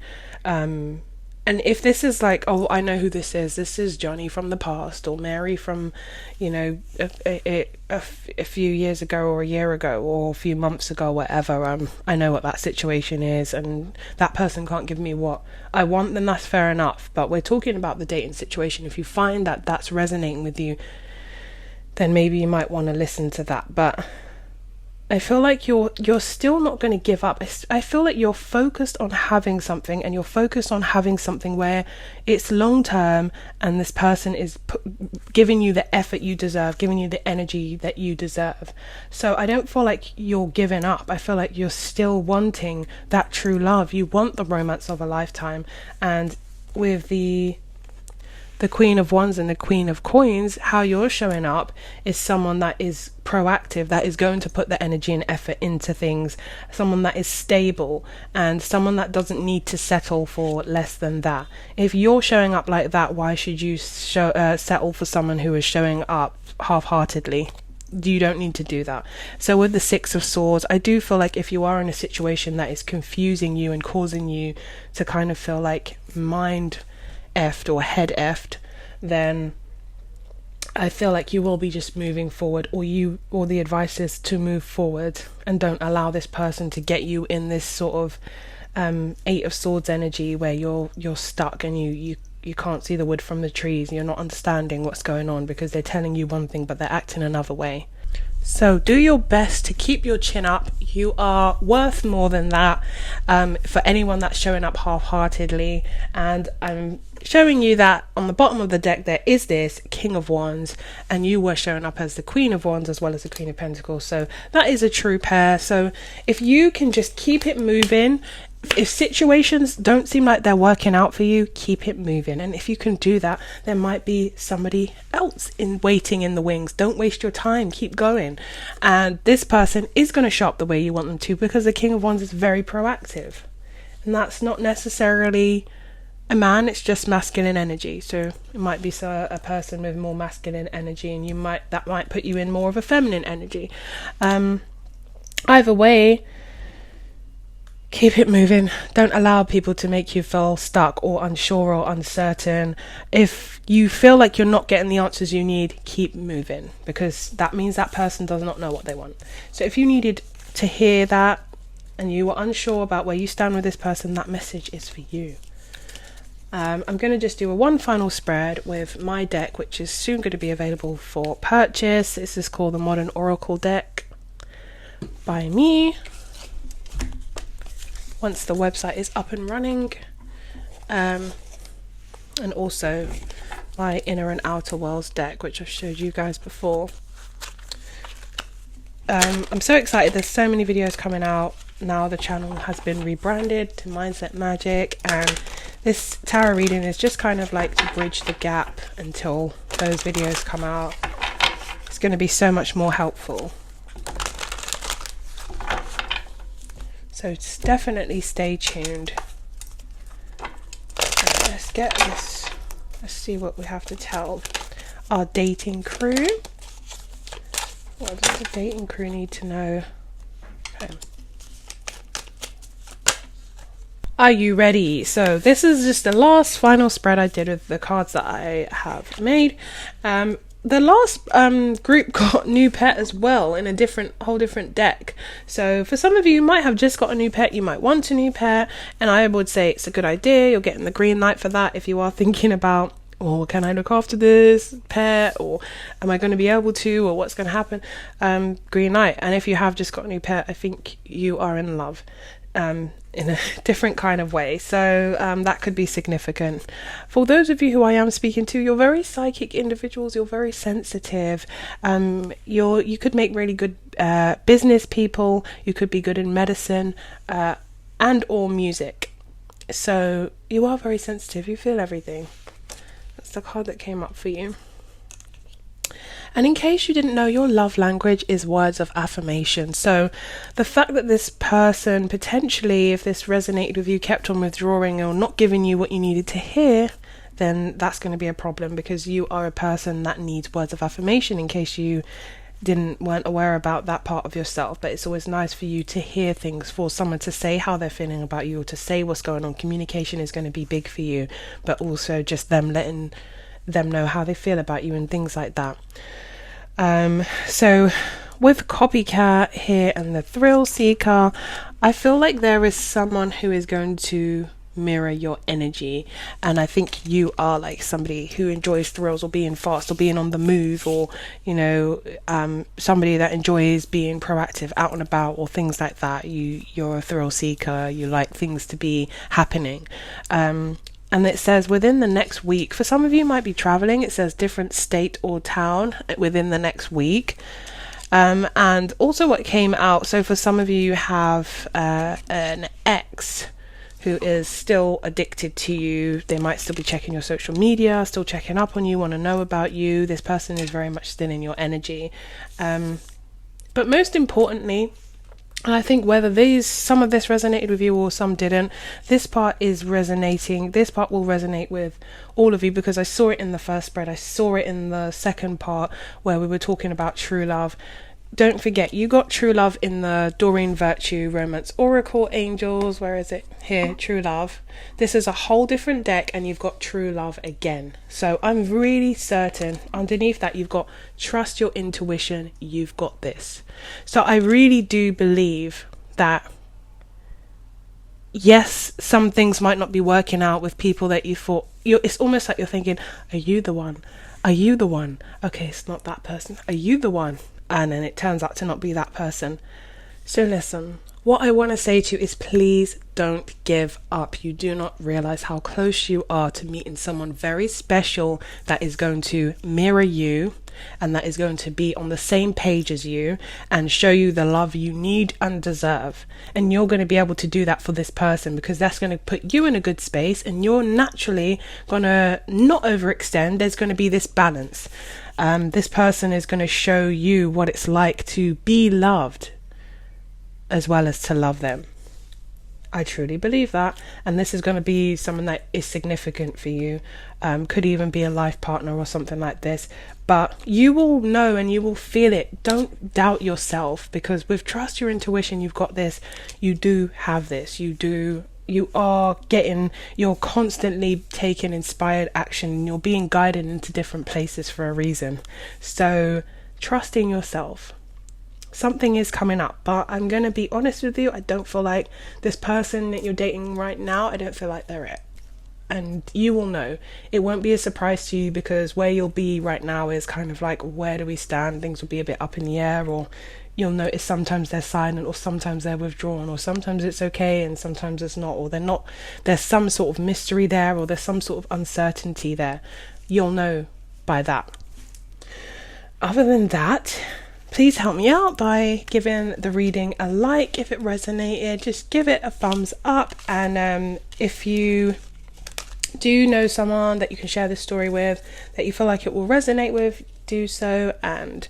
And if this is like, oh, I know who this is Johnny from the past, or Mary from, you know, a few years ago or a year ago or a few months ago, whatever, I know what that situation is and that person can't give me what I want, then that's fair enough. But we're talking about the dating situation. If you find that that's resonating with you, then maybe you might want to listen to that. But I feel like you're still not going to give up. I feel like you're focused on having something, and you're focused on having something where it's long term, and this person is giving you the effort you deserve, giving you the energy that you deserve. So I don't feel like you're giving up. I feel like you're still wanting that true love. You want the romance of a lifetime. And with the Queen of Wands and the Queen of Coins, how you're showing up is someone that is proactive, that is going to put the energy and effort into things, someone that is stable, and someone that doesn't need to settle for less than that. If you're showing up like that, why should you settle for someone who is showing up half-heartedly? You don't need to do that. So with the Six of Swords, I do feel like if you are in a situation that is confusing you and causing you to kind of feel like mind effed or head effed, then I feel like you will be just moving forward, or the advice is to move forward and don't allow this person to get you in this sort of Eight of Swords energy where you're stuck and you can't see the wood from the trees. You're not understanding what's going on because they're telling you one thing but they're acting another way. So do your best to keep your chin up. You are worth more than that, for anyone that's showing up half-heartedly. And I'm showing you that on the bottom of the deck there is this King of Wands, and you were showing up as the Queen of Wands as well as the Queen of Pentacles. So that is a true pair. So if you can just keep it moving, if situations don't seem like they're working out for you, keep it moving. And if you can do that, there might be somebody else waiting in the wings. Don't waste your time, keep going. And this person is going to show up the way you want them to, because the King of Wands is very proactive. And that's not necessarily a man, it's just masculine energy. So it might be a person with more masculine energy, and that might put you in more of a feminine energy. Either way, keep it moving. Don't allow people to make you feel stuck or unsure or uncertain. If you feel like you're not getting the answers you need, keep moving, because that means that person does not know what they want. So if you needed to hear that and you were unsure about where you stand with this person, that message is for you. I'm going to just do one final spread with my deck, which is soon going to be available for purchase. This is called the Modern Oracle deck by me. Once the website is up and running, and also my Inner and Outer Worlds deck, which I've showed you guys before. I'm so excited. There's so many videos coming out now. The channel has been rebranded to Mindset Magic, and this tarot reading is just kind of like to bridge the gap until those videos come out. It's going to be so much more helpful. So definitely stay tuned. Right, let's get this. Let's see what we have to tell our dating crew. What does the dating crew need to know? Okay. Are you ready? So this is just the last final spread I did with the cards that I have made. The last group got new pet as well in a whole different deck. So for some of you might have just got a new pet, you might want a new pet, and I would say it's a good idea. You're getting the green light for that if you are thinking about, oh, can I look after this pet, or am I going to be able to, or what's going to happen? Green light. And if you have just got a new pet, I think you are in love. In a different kind of way, so that could be significant. For those of you who I am speaking to, you're very psychic individuals, you're very sensitive, you could make really good business people, you could be good in medicine and or music, so you are very sensitive, you feel everything. That's the card that came up for you. And in case you didn't know, your love language is words of affirmation. So the fact that this person potentially, if this resonated with you, kept on withdrawing or not giving you what you needed to hear, then that's going to be a problem, because you are a person that needs words of affirmation, in case you weren't aware about that part of yourself. But it's always nice for you to hear things, for someone to say how they're feeling about you, or to say what's going on. Communication is going to be big for you, but also just them letting them know how they feel about you and things like that. So with Copycat here and the Thrill Seeker, I feel like there is someone who is going to mirror your energy. And I think you are like somebody who enjoys thrills or being fast or being on the move, or somebody that enjoys being proactive out and about or things like that. You're a thrill seeker. You like things to be happening. And it says within the next week, for some of you might be traveling, it says different state or town within the next week. And also what came out, so for some of you, you have an ex who is still addicted to you. They might still be checking your social media, still checking up on you, want to know about you. This person is very much still in your energy. But most importantly, and I think whether some of this resonated with you or some didn't, this part is resonating. This part will resonate with all of you, because I saw it in the first spread. I saw it in the second part where we were talking about true love. Don't forget, you got true love in the Doreen Virtue Romance Oracle Angels. Where is it? Here, true love. This is a whole different deck, and you've got true love again. So I'm really certain underneath that you've got trust your intuition. You've got this. So I really do believe that, yes, some things might not be working out with people that you thought. It's almost like you're thinking, are you the one? Are you the one? Okay, it's not that person. Are you the one? And then it turns out to not be that person. So listen, what I want to say to you is, please don't give up. You do not realize how close you are to meeting someone very special that is going to mirror you, and that is going to be on the same page as you and show you the love you need and deserve. And you're going to be able to do that for this person, because that's going to put you in a good space, and you're naturally going to not overextend. There's going to be this balance. This person is going to show you what it's like to be loved as well as to love them. I truly believe that. And this is going to be someone that is significant for you. Could even be a life partner or something like this. But you will know and you will feel it. Don't doubt yourself, because with trust your intuition, you've got this. You do have this. You're constantly taking inspired action, and you're being guided into different places for a reason. So trust in yourself. Something is coming up, but I'm going to be honest with you. I don't feel like this person that you're dating right now, I don't feel like they're it. And you will know. It won't be a surprise to you, because where you'll be right now is kind of like, where do we stand? Things will be a bit up in the air, or you'll notice sometimes they're silent, or sometimes they're withdrawn, or sometimes it's okay and sometimes it's not, or they're not. There's some sort of mystery there, or there's some sort of uncertainty there. You'll know by that. Other than that, please help me out by giving the reading a like. If it resonated, just give it a thumbs up. And if you do know someone that you can share this story with, that you feel like it will resonate with, do so. And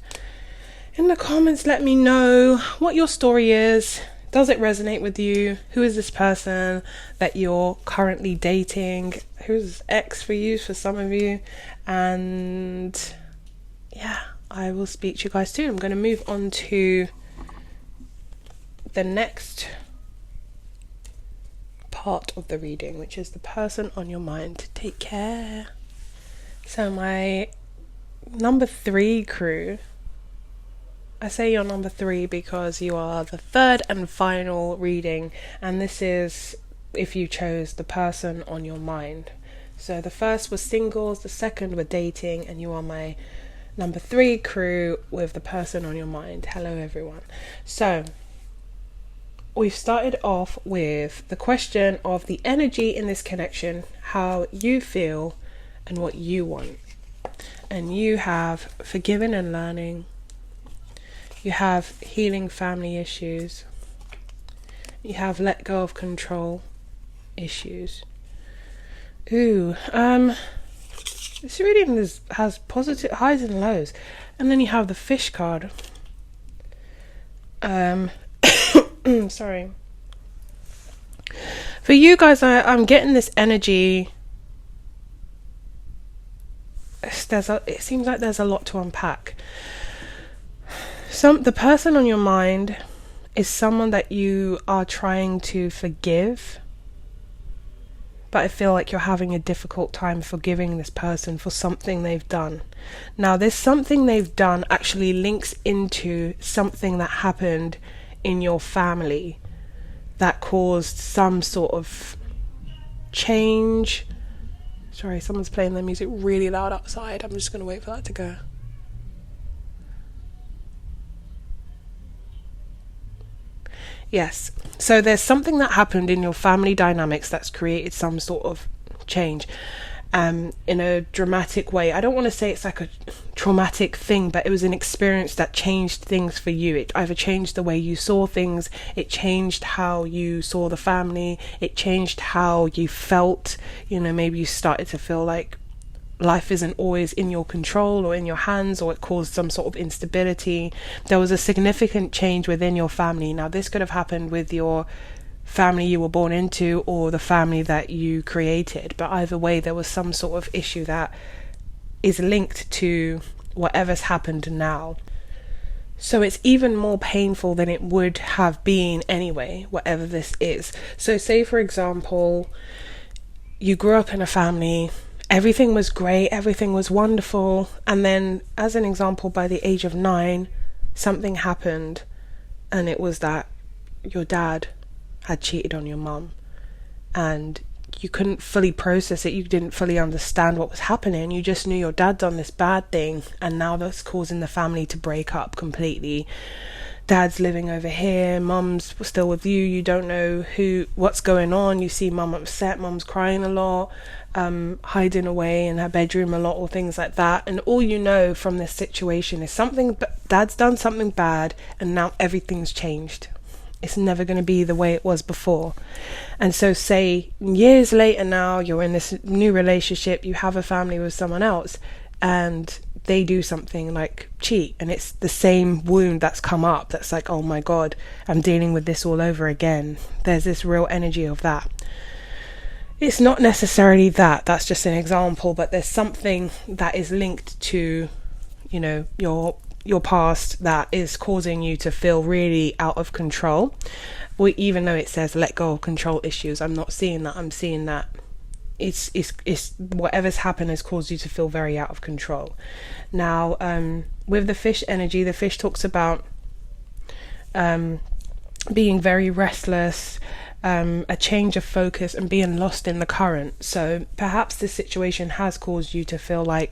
in the comments, let me know what your story is. Does it resonate with you? Who is this person that you're currently dating? Who's ex for you, for some of you? And yeah, I will speak to you guys soon. I'm going to move on to the next part of the reading, which is the person on your mind. Take care. So my number 3 crew, I say you're number 3 because you are the third and final reading, and this is if you chose the person on your mind. So the first was singles, the second were dating, and you are my number 3 crew with the person on your mind. Hello everyone. So we've started off with the question of the energy in this connection, how you feel and what you want. And you have forgiving and learning. You have healing family issues. You have let go of control issues. Ooh, this reading has positive highs and lows. And then you have the fish card. Sorry. For you guys, I'm getting this energy. It seems like there's a lot to unpack. The person on your mind is someone that you are trying to forgive, but I feel like you're having a difficult time forgiving this person for something they've done. Now, this something they've done actually links into something that happened in your family that caused some sort of change. Sorry, someone's playing their music really loud outside. I'm just going to wait for that to go. Yes. So there's something that happened in your family dynamics that's created some sort of change. In a dramatic way. I don't want to say it's like a traumatic thing, but it was an experience that changed things for you. It either changed the way you saw things, it changed how you saw the family, it changed how you felt. Maybe you started to feel like life isn't always in your control or in your hands, or it caused some sort of instability. There was a significant change within your family. Now, this could have happened with your family you were born into or the family that you created, but either way there was some sort of issue that is linked to whatever's happened now. So it's even more painful than it would have been anyway, whatever this is. So say, for example, you grew up in a family, everything was great, everything was wonderful, and then, as an example, by the age of 9 something happened, and it was that your dad had cheated on your mum, and you couldn't fully process it. You didn't fully understand what was happening. You just knew your dad done this bad thing, and now that's causing the family to break up completely. Dad's living over here, mum's still with you. You don't know what's going on. You see mum upset, mum's crying a lot, hiding away in her bedroom a lot, or things like that. And all you know from this situation is dad's done something bad, and now everything's changed. It's never going to be the way it was before. And so say years later now, you're in this new relationship, you have a family with someone else, and they do something like cheat, and it's the same wound that's come up. That's like, oh my God, I'm dealing with this all over again. There's this real energy of that. It's not necessarily that's just an example, but there's something that is linked to, your past that is causing you to feel really out of control. Well, even though it says let go of control issues, I'm not seeing that. I'm seeing that it's whatever's happened has caused you to feel very out of control. Now, with the fish energy, the fish talks about being very restless, a change of focus, and being lost in the current. So perhaps this situation has caused you to feel like,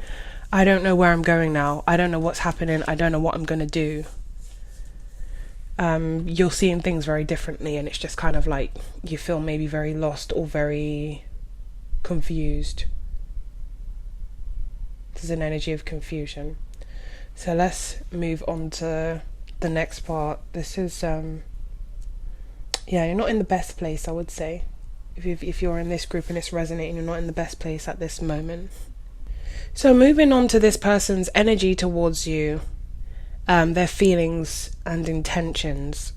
I don't know where I'm going now. I don't know what's happening. I don't know what I'm going to do. You're seeing things very differently, and it's just kind of like you feel maybe very lost or very confused. There's an energy of confusion. So let's move on to the next part. This is, you're not in the best place, I would say. If you're in this group and it's resonating, you're not in the best place at this moment. So moving on to this person's energy towards you, their feelings and intentions.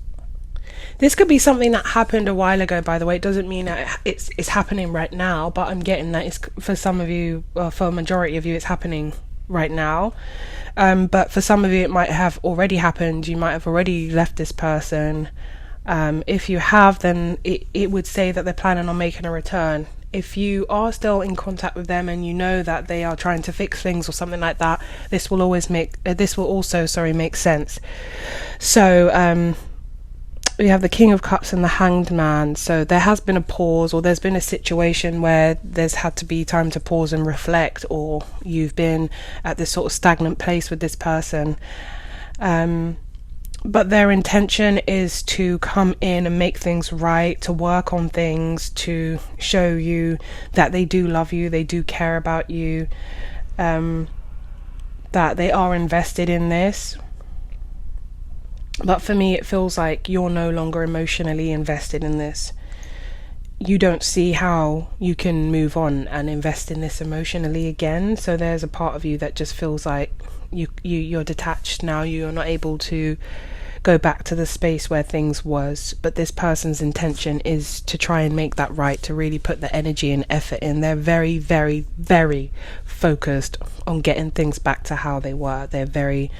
This could be something that happened a while ago, by the way. It doesn't mean that it's happening right now, but I'm getting that it's, for some of you, or for a majority of you, it's happening right now. But for some of you, it might have already happened. You might have already left this person. If you have, then it would say that they're planning on making a return. If you are still in contact with them and you know that they are trying to fix things or something like that, this will also make sense. So we have the King of Cups and the Hanged Man. So there has been a pause, or there's been a situation where there's had to be time to pause and reflect, or you've been at this sort of stagnant place with this person. But their intention is to come in and make things right, to work on things, to show you that they do love you, they do care about you, that they are invested in this. But for me, it feels like you're no longer emotionally invested in this. You don't see how you can move on and invest in this emotionally again. So there's a part of you that just feels like you're detached now. You're not able to go back to the space where things was. But this person's intention is to try and make that right, to really put the energy and effort in. They're very, very, very focused on getting things back to how they were. They're very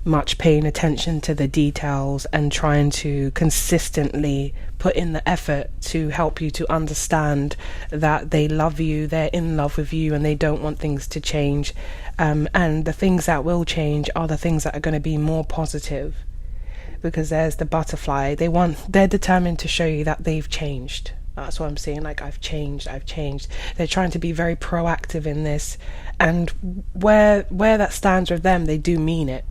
much paying attention to the details and trying to consistently put in the effort to help you to understand that they love you, they're in love with you, and they don't want things to change. And the things that will change are the things that are going to be more positive, because there's the butterfly. They're determined to show you that they've changed. That's what I'm saying. Like, I've changed. They're trying to be very proactive in this, and where that stands with them, they do mean it.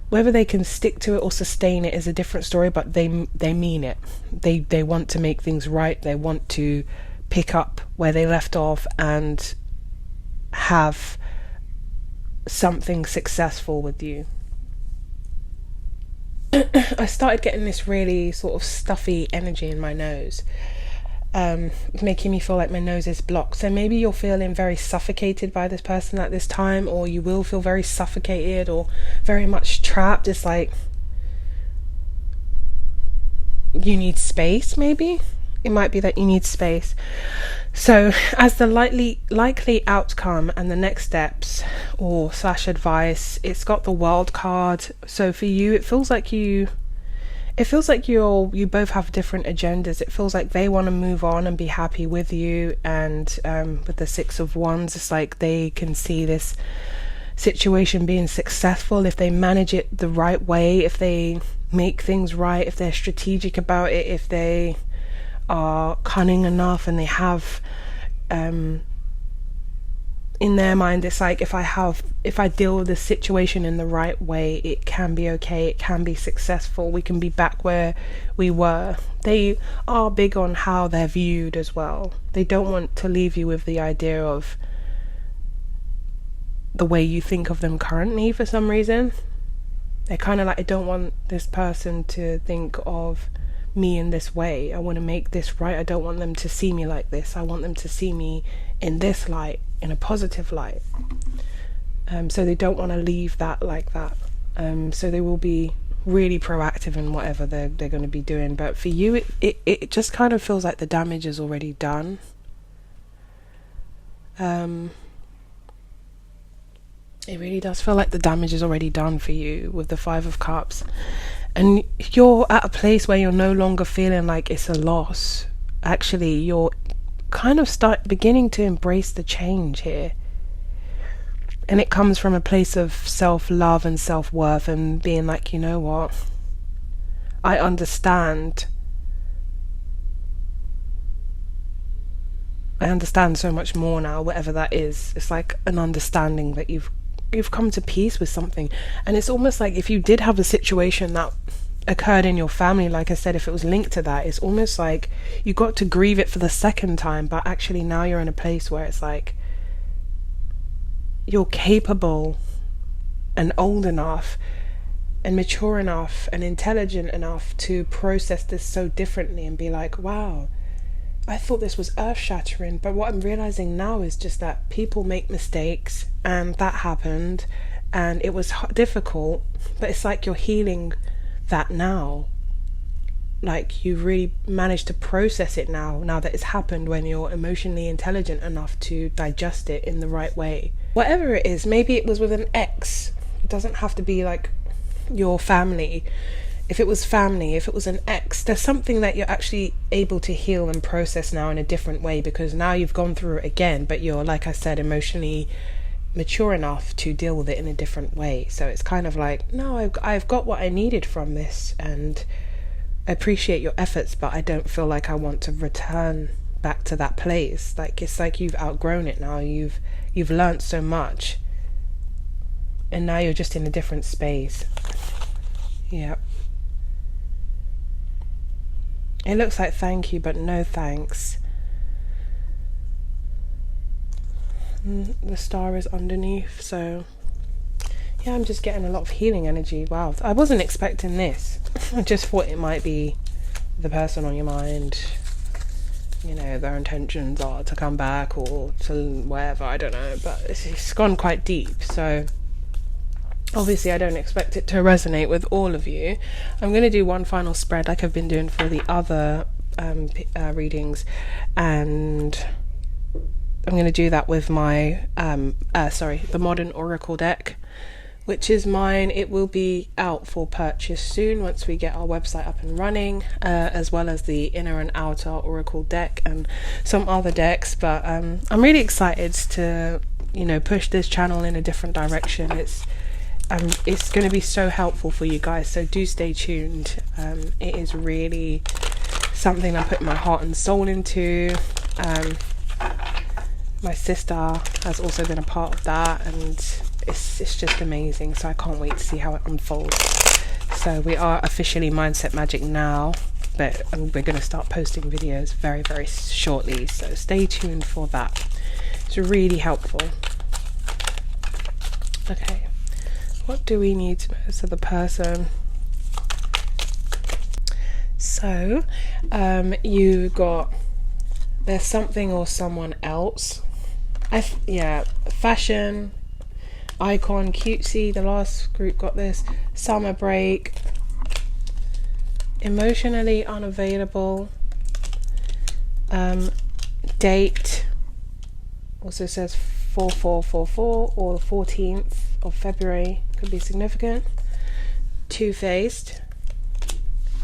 Whether they can stick to it or sustain it is a different story, but they mean it. They want to make things right. They want to pick up where they left off and have something successful with you. I started getting this really sort of stuffy energy in my nose, making me feel like my nose is blocked. So maybe you're feeling very suffocated by this person at this time, or you will feel very suffocated or very much trapped. It's like you need space. Maybe it might be that you need space. So as the likely outcome and the next steps or / advice, it's got the World card. So for you, it feels like you both have different agendas. It feels like they want to move on and be happy with you, and with the 6 of Wands, it's like they can see this situation being successful if they manage it the right way, if they make things right, if they're strategic about it, if they are cunning enough, and they have in their mind, it's like if I deal with this situation in the right way, it can be okay, it can be successful, we can be back where we were. They are big on how they're viewed as well. They don't want to leave you with the idea of the way you think of them currently for some reason. They're kind of like, I don't want this person to think of me in this way. I want to make this right. I don't want them to see me like this. I want them to see me in this light, in a positive light. So they don't want to leave that like that. So they will be really proactive in whatever they're going to be doing. But for you, it just kind of feels like the damage is already done. It really does feel like the damage is already done for you with the 5 of Cups. And you're at a place where you're no longer feeling like it's a loss. Actually, you're kind of beginning to embrace the change here. And it comes from a place of self-love and self-worth, and being like, you know what? I understand. I understand so much more now, whatever that is. It's like an understanding that you've come to peace with something. And it's almost like if you did have a situation that occurred in your family, like I said, if it was linked to that, it's almost like you got to grieve it for the second time, but actually now you're in a place where it's like you're capable and old enough and mature enough and intelligent enough to process this so differently and be like, wow, I thought this was earth-shattering, but what I'm realizing now is just that people make mistakes, and that happened, and it was difficult, but it's like you're healing that now. Like you really managed to process it now that it's happened, when you're emotionally intelligent enough to digest it in the right way. Whatever it is, maybe it was with an ex. It doesn't have to be like your family. If it was family, if it was an ex, there's something that you're actually able to heal and process now in a different way, because now you've gone through it again, but you're, like I said, emotionally mature enough to deal with it in a different way. So it's kind of like, no, I've got what I needed from this, and I appreciate your efforts, but I don't feel like I want to return back to that place. Like, it's like you've outgrown it now. You've learnt so much, and now you're just in a different space. Yeah. It looks like thank you, but no thanks. The star is underneath, so yeah, I'm just getting a lot of healing energy. Wow, I wasn't expecting this. I just thought it might be the person on your mind. You know, their intentions are to come back or to wherever, I don't know, but it's gone quite deep, so obviously I don't expect it to resonate with all of you. I'm going to do one final spread like I've been doing for the other readings, and I'm going to do that with my the Modern Oracle deck, which is mine. It will be out for purchase soon once we get our website up and running, as well as the Inner and Outer Oracle deck and some other decks. But I'm really excited to, push this channel in a different direction. It's going to be so helpful for you guys, so do stay tuned. It is really something I put my heart and soul into. My sister has also been a part of that, and it's just amazing. So I can't wait to see how it unfolds. So we are officially Mindset Magic now, but we're going to start posting videos very, very shortly. So stay tuned for that. It's really helpful. Okay, what do we need to know? So the person. So you got, there's something or someone else. Fashion icon, cutesy. The last group got this. Summer break. Emotionally unavailable. Date. Also says 4444 or the 14th of February. Could be significant. Two-faced.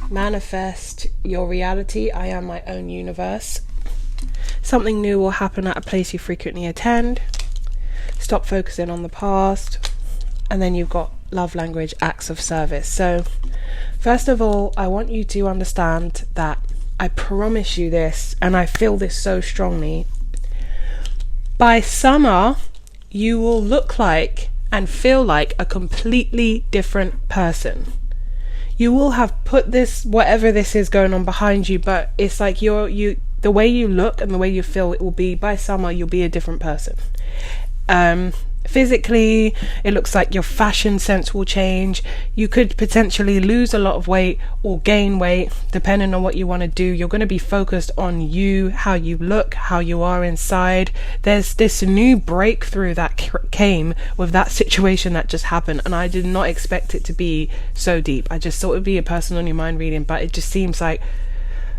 Manifest your reality. I am my own universe. Something new will happen at a place you frequently attend. Stop focusing on the past. And then you've got love language, acts of service. So first of all, I want you to understand that I promise you this, and I feel this so strongly. By summer, you will look like and feel like a completely different person. You will have put this, whatever this is going on behind you, but it's like the way you look and the way you feel, it will be, by summer, you'll be a different person. Physically, it looks like your fashion sense will change. You could potentially lose a lot of weight or gain weight, depending on what you want to do. You're going to be focused on you, how you look, how you are inside. There's this new breakthrough that came with that situation that just happened, and I did not expect it to be so deep. I just thought it would be a person on your mind reading, but it just seems like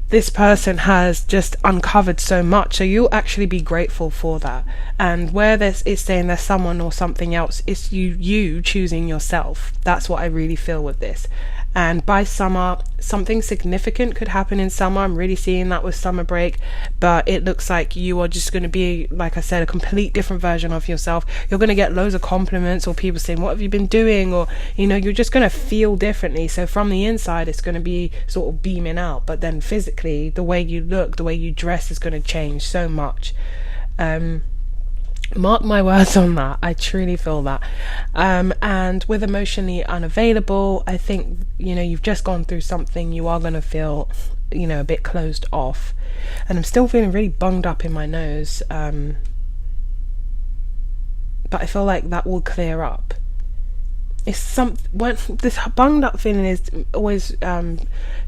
this person has just uncovered so much, so you'll actually be grateful for that. And where this is saying there's someone or something else, it's you choosing yourself. That's what I really feel with this. And by summer, something significant could happen in summer. I'm really seeing that with summer break, but it looks like you are just going to be, like I said, a complete different version of yourself. You're going to get loads of compliments or people saying, what have you been doing? Or, you're just going to feel differently. So from the inside, it's going to be sort of beaming out, but then physically, the way you look, the way you dress is going to change so much. Mark my words on that. I truly feel that. And with emotionally unavailable, I think, you've just gone through something. You are going to feel, a bit closed off. And I'm still feeling really bunged up in my nose. But I feel like that will clear up. When this bunged up feeling is always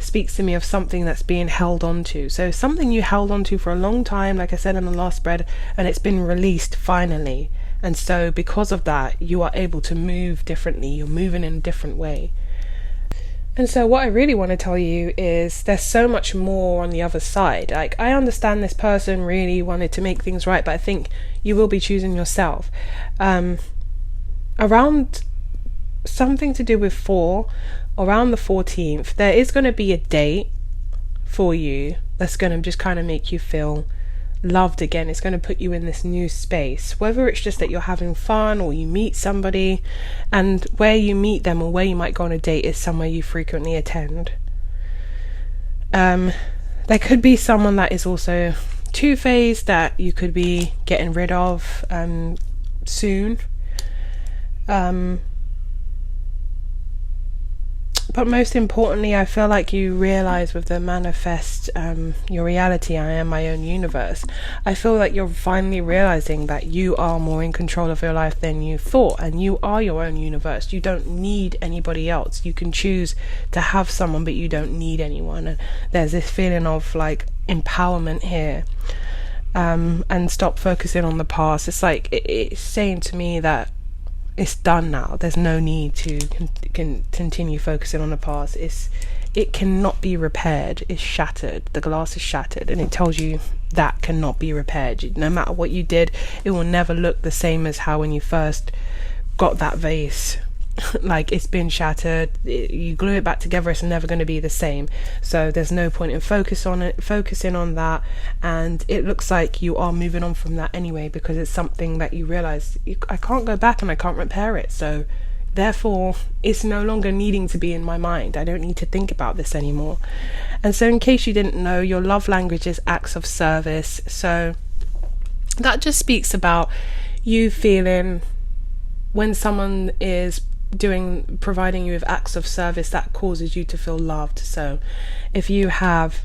speaks to me of something that's being held onto. So something you held onto for a long time, like I said in the last spread, and it's been released finally. And so because of that, you are able to move differently. You're moving in a different way. And so what I really want to tell you is there's so much more on the other side. Like, I understand this person really wanted to make things right, but I think you will be choosing yourself. Around something to do with 4, around the 14th, there is going to be a date for you that's going to just kind of make you feel loved again. It's going to put you in this new space, whether it's just that you're having fun or you meet somebody, and where you meet them or where you might go on a date is somewhere you frequently attend. There could be someone that is also two-faced that you could be getting rid of soon. But most importantly, I feel like you realize with the manifest your reality, I am my own universe. I feel like you're finally realizing that you are more in control of your life than you thought, and you are your own universe. You don't need anybody else. You can choose to have someone, but you don't need anyone. And there's this feeling of like empowerment here. And stop focusing on the past. It's like it's saying to me that it's done now. There's no need to continue focusing on the past. It cannot be repaired. It's shattered. The glass is shattered, and it tells you that cannot be repaired. No matter what you did, it will never look the same as how when you first got that vase. Like, it's been shattered. You glue it back together, it's never going to be the same. So there's no point in focusing on that. And it looks like you are moving on from that anyway, because it's something that you realize I can't go back and I can't repair it. So Therefore, it's no longer needing to be in my mind. I don't need to think about this anymore. And so in case you didn't know, your love language is acts of service. So that just speaks about you feeling when someone is providing you with acts of service, that causes you to feel loved. So if you have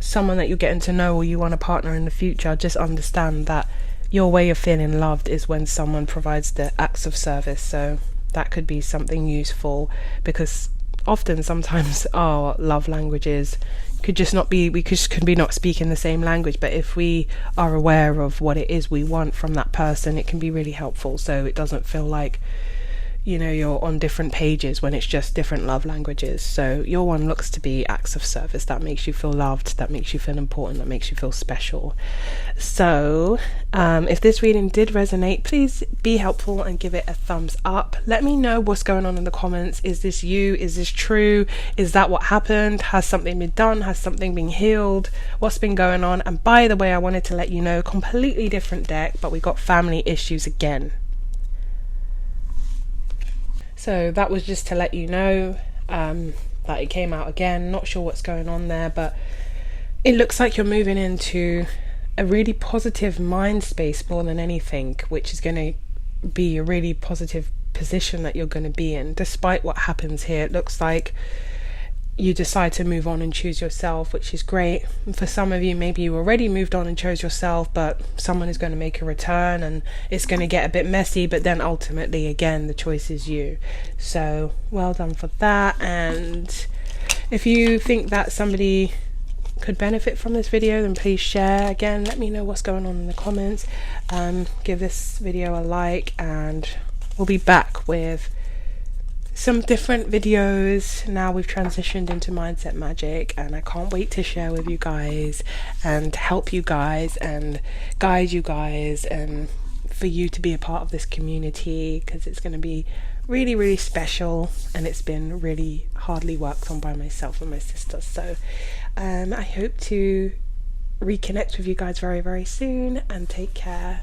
someone that you're getting to know or you want a partner in the future, just understand that your way of feeling loved is when someone provides the acts of service. So that could be something useful, because sometimes our love languages could just not be, we could be not speaking the same language, but if we are aware of what it is we want from that person, it can be really helpful. So it doesn't feel like, you know, you're on different pages when it's just different love languages. So your one looks to be acts of service. That makes you feel loved, that makes you feel important, that makes you feel special. So if this reading did resonate, please be helpful and give it a thumbs up. Let me know what's going on in the comments. Is this you? Is this true? Is that what happened? Has something been done? Has something been healed? What's been going on? And by the way, I wanted to let you know, completely different deck, but we got family issues again. So that was just to let you know that it came out again. Not sure what's going on there, but it looks like you're moving into a really positive mind space more than anything, which is going to be a really positive position that you're going to be in. Despite what happens here, it looks like you decide to move on and choose yourself, which is great. And for some of you, maybe you already moved on and chose yourself, but someone is going to make a return and it's going to get a bit messy, but then ultimately, again, the choice is you. So well done for that. And if you think that somebody could benefit from this video, then please share. Again, let me know what's going on in the comments. Give this video a like, and we'll be back with some different videos. Now we've transitioned into mindset magic, and I can't wait to share with you guys and help you guys and guide you guys, and for you to be a part of this community, because it's going to be really, really special, and it's been really hardly worked on by myself and my sisters. So I hope to reconnect with you guys very, very soon, and take care.